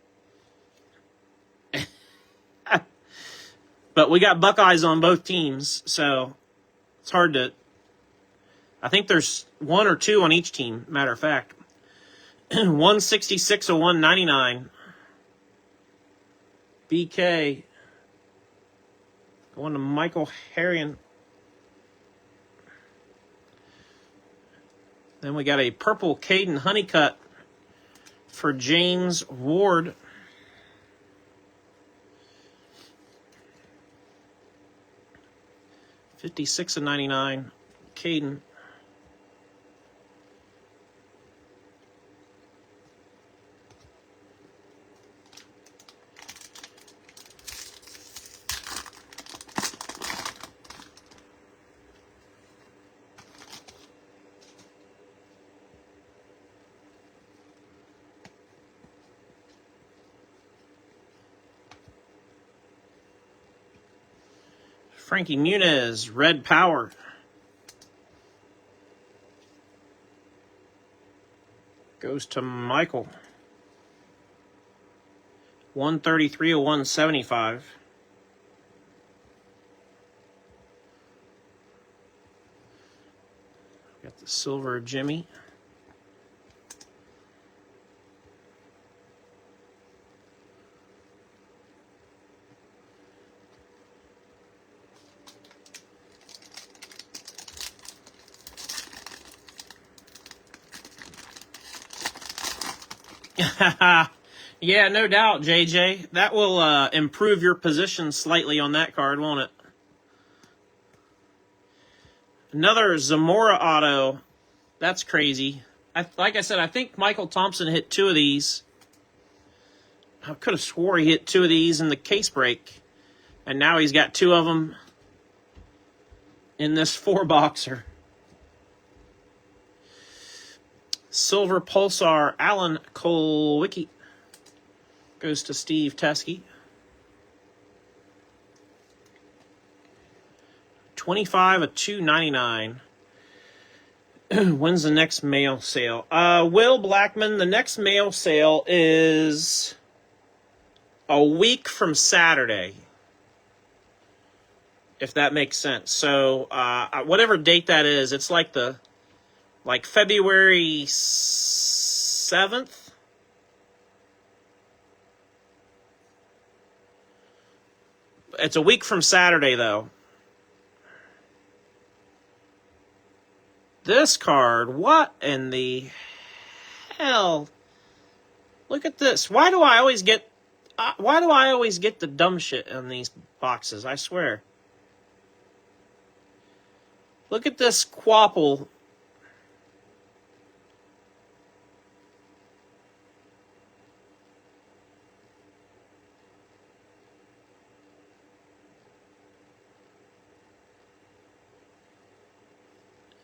But we got Buckeyes on both teams, so it's hard to... I think there's one or two on each team, matter of fact. 166/199. BK. Going to Michael Harrion. Then we got a purple Caden Honeycutt for James Ward. $56/99. Caden. Frankie Muniz, Red Power. Goes to Michael. 133/175. Got the silver Jimmy. Yeah, no doubt, JJ. That will improve your position slightly on that card, won't it? Another Zamora auto. That's crazy. Like I said, I think Michael Thompson hit 2 of these. I could have swore he hit 2 of these in the case break. And now he's got 2 of them in this 4-boxer. Silver Pulsar Alan Kolwicki goes to Steve Teskey. 25 of 299. When's the next mail sale? Will Blackman, the next mail sale is a week from Saturday, if that makes sense. So whatever date that is, it's like February 7th. It's a week from Saturday, though. This card, what in the hell? Look at this. Why do I always get the dumb shit in these boxes? I swear. Look at this Quapple.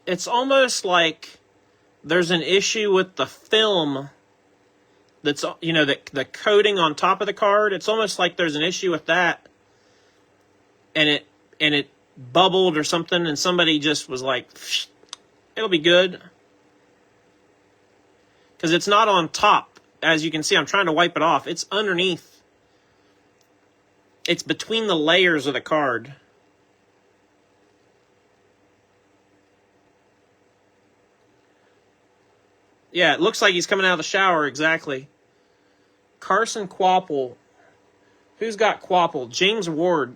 It's almost like there's an issue with the film that's, the coating on top of the card. It's almost like there's an issue with that, and it bubbled or something, and somebody just was like, it'll be good. Because it's not on top. As you can see, I'm trying to wipe it off. It's underneath. It's between the layers of the card. Yeah, it looks like he's coming out of the shower, exactly. Carson Quapple. Who's got Quapple? James Ward.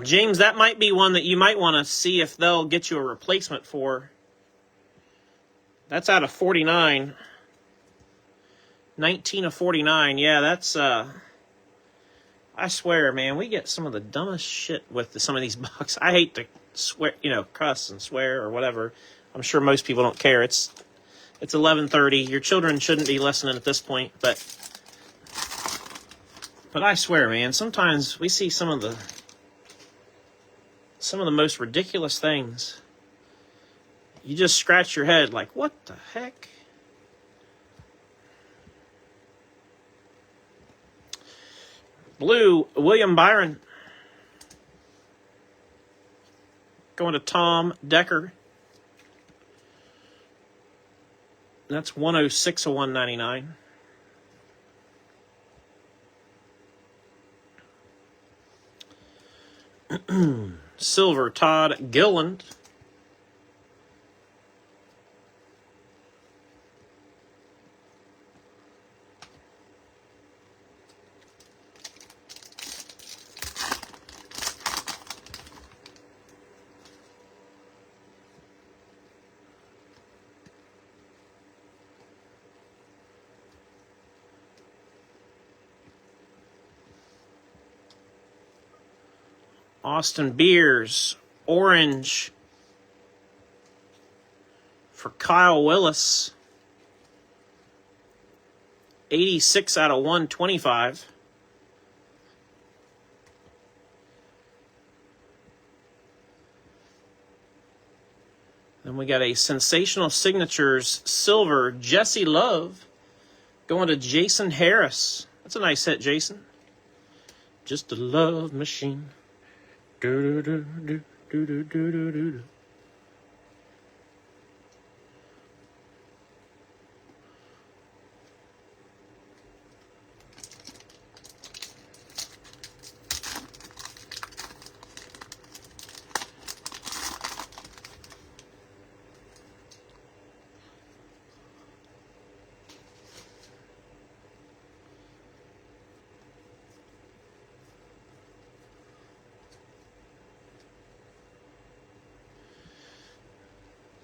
James, that might be one that you might want to see if they'll get you a replacement for. That's out of 49. 19 of 49. Yeah, that's... I swear, man, we get some of the dumbest shit with some of these boxes. I hate to swear, cuss and swear or whatever. I'm sure most people don't care. It's 11:30. Your children shouldn't be listening at this point, but I swear, man, sometimes we see some of the most ridiculous things. You just scratch your head like, what the heck? Blue, William Byron. Going to Tom Decker. That's 106 of 199. Silver, Todd Gilland. Austin Beers, orange for Kyle Willis. 86 out of 125. Then we got a Sensational Signatures silver Jesse Love going to Jason Harris. That's a nice hit, Jason. Just a love machine. Do, do, do, do, do, do, do, do.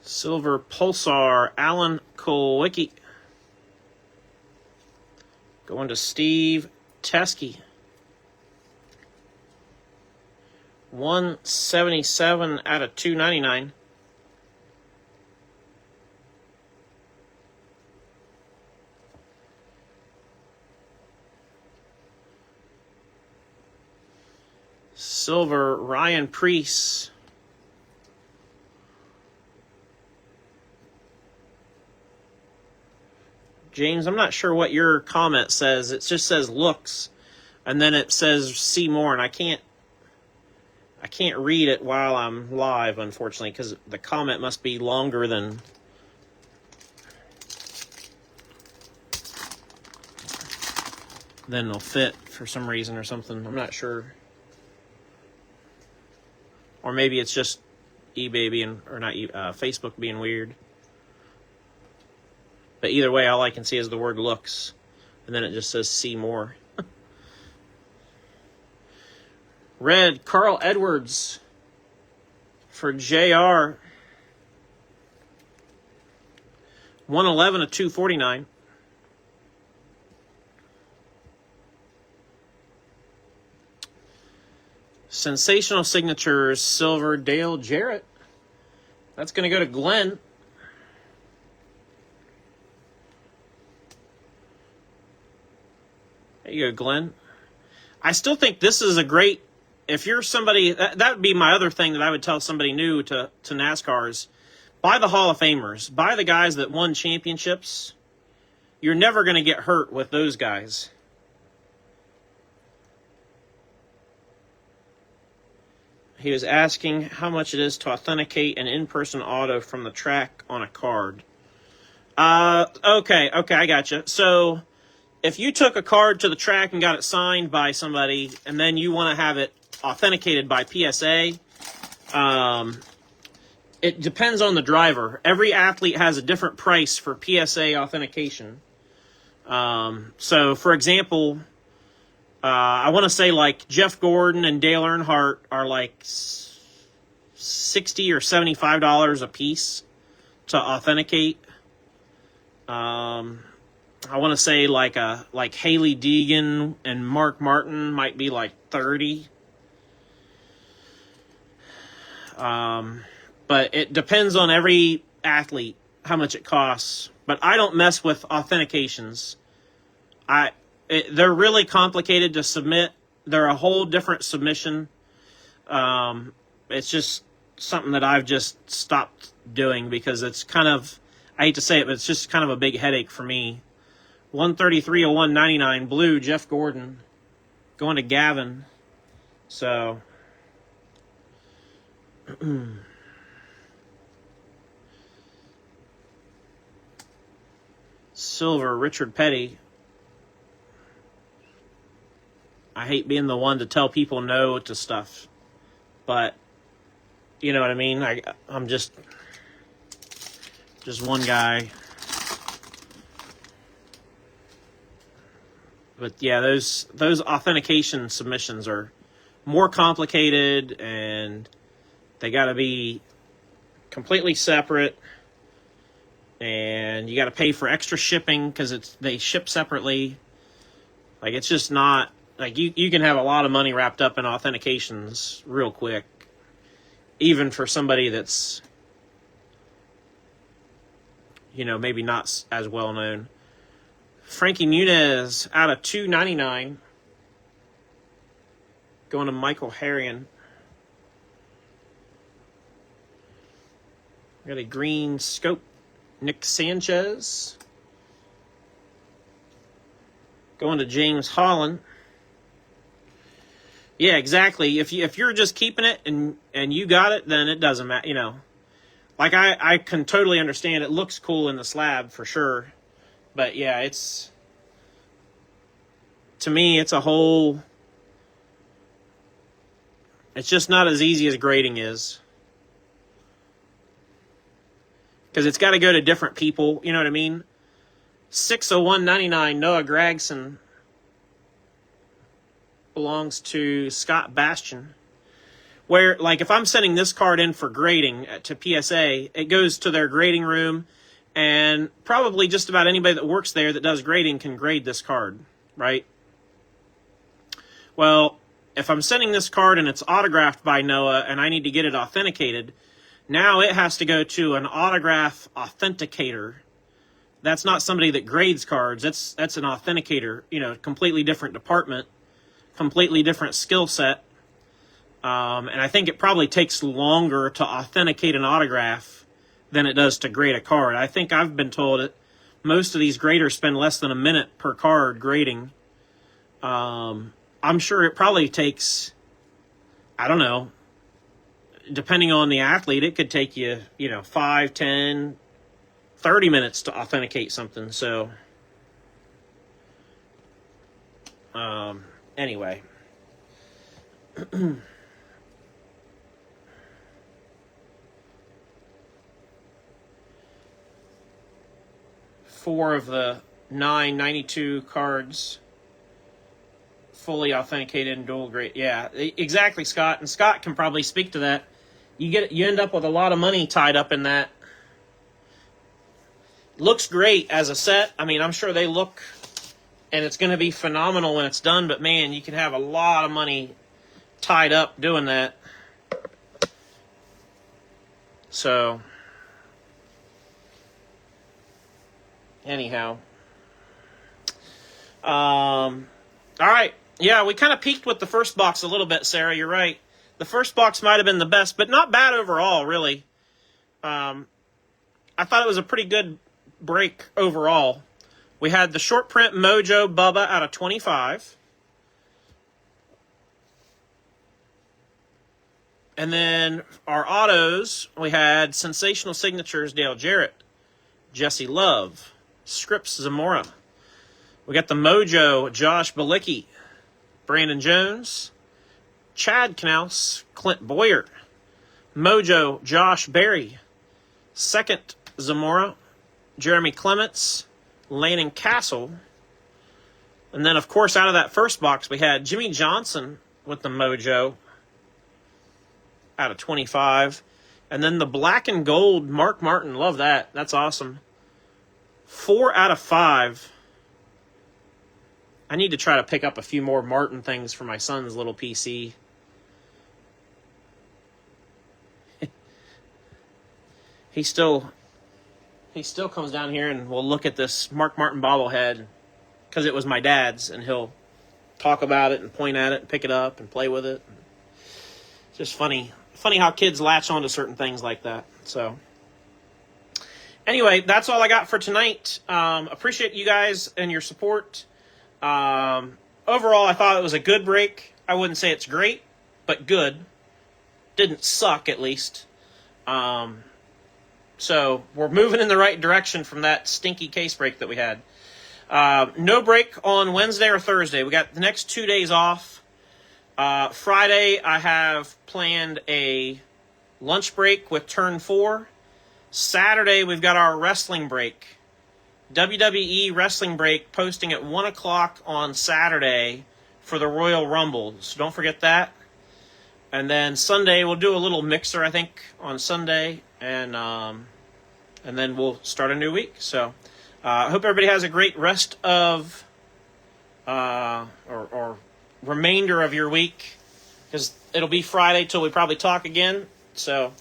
Silver Pulsar, Alan Kulwicki. Going to Steve Teskey. 177 out of 299. Silver Ryan Preece. James, I'm not sure what your comment says. It just says looks, and then it says see more, and I can't read it while I'm live, unfortunately, because the comment must be longer than it'll fit for some reason or something. I'm not sure. Or maybe it's just eBay being, or not, Facebook being weird. But either way, all I can see is the word looks. And then it just says see more. Red, Carl Edwards for JR. 111 of 249. Sensational signatures, silver, Dale Jarrett. That's going to go to Glenn. There you go, Glenn. I still think this is a great, if you're somebody, that would be my other thing that I would tell somebody new to NASCAR is buy the Hall of Famers. Buy the guys that won championships. You're never going to get hurt with those guys. He was asking how much it is to authenticate an in-person auto from the track on a card. Okay, I gotcha. So if you took a card to the track and got it signed by somebody, and then you want to have it authenticated by PSA, it depends on the driver. Every athlete has a different price for PSA authentication. So, for example, I want to say like Jeff Gordon and Dale Earnhardt are like $60 or $75 a piece to authenticate. I want to say like Haley Deegan and Mark Martin might be like 30. But it depends on every athlete how much it costs. But I don't mess with authentications. They're really complicated to submit. They're a whole different submission. It's just something that I've just stopped doing because it's kind of, I hate to say it, but it's just kind of a big headache for me. 133 of 199 blue, Jeff Gordon, going to Gavin. So, silver, Richard Petty. I hate being the one to tell people no to stuff, but you know what I mean? I'm just one guy. But yeah, those authentication submissions are more complicated, and they got to be completely separate, and you got to pay for extra shipping because they ship separately. Like, it's just not, like, you can have a lot of money wrapped up in authentications real quick, even for somebody that's, maybe not as well known. Frankie Muniz out of 299. Going to Michael Harrion. Got a green scope. Nick Sanchez. Going to James Holland. Yeah, exactly. If you're just keeping it and you got it, then it doesn't matter. Like I can totally understand. It looks cool in the slab for sure. But yeah, to me, it's just not as easy as grading is. Because it's got to go to different people, you know what I mean? 601.99, Noah Gragson belongs to Scott Bastian. where, like, if I'm sending this card in for grading to PSA, it goes to their grading room, and probably just about anybody that works there that does grading can grade this card, right? Well, if I'm sending this card and it's autographed by Noah and I need to get it authenticated, now it has to go to an autograph authenticator. That's not somebody that grades cards. That's an authenticator, you know, completely different department, completely different skill set. And I think it probably takes longer to authenticate an autograph than it does to grade a card. I think I've been told that most of these graders spend less than a minute per card grading. I'm sure it probably takes, I don't know, depending on the athlete, it could take you, 5, 10, 30 minutes to authenticate something. So, anyway. 4 of the 992 cards fully authenticated and dual grade. Yeah, exactly, Scott. And Scott can probably speak to that. You end up with a lot of money tied up in that. Looks great as a set. I mean, I'm sure they look, and it's going to be phenomenal when it's done. But man, you can have a lot of money tied up doing that. So, anyhow, all right. Yeah, we kind of peaked with the first box a little bit, Sarah. You're right. The first box might have been the best, but not bad overall, really. I thought it was a pretty good break overall. We had the short print Mojo Bubba out of 25. And then our autos, we had Sensational Signatures Dale Jarrett, Jesse Love, Scripps Zamora. We got the Mojo Josh Balicki, Brandon Jones, Chad Knaus, Clint Boyer, Mojo Josh Berry, second Zamora, Jeremy Clements, Lanning Castle. And then, of course, out of that first box, we had Jimmy Johnson with the Mojo out of 25. And then the black and gold Mark Martin. Love that. That's awesome. 4 out of 5. I need to try to pick up a few more Martin things for my son's little PC. He still comes down here and will look at this Mark Martin bobblehead because it was my dad's, and he'll talk about it and point at it and pick it up and play with it. It's just funny how kids latch on to certain things like that. So anyway, that's all I got for tonight. Appreciate you guys and your support. Overall, I thought it was a good break. I wouldn't say it's great, but good. Didn't suck, at least. So we're moving in the right direction from that stinky case break that we had. No break on Wednesday or Thursday. We got the next 2 days off. Friday, I have planned a lunch break with Turn 4. Saturday, we've got our wrestling break. WWE wrestling break posting at 1 o'clock on Saturday for the Royal Rumble. So don't forget that. And then Sunday, we'll do a little mixer, I think, on Sunday. And then we'll start a new week. So I hope everybody has a great rest of or remainder of your week, because it'll be Friday till we probably talk again. So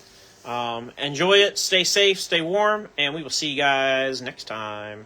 enjoy it, stay safe, stay warm, and we will see you guys next time.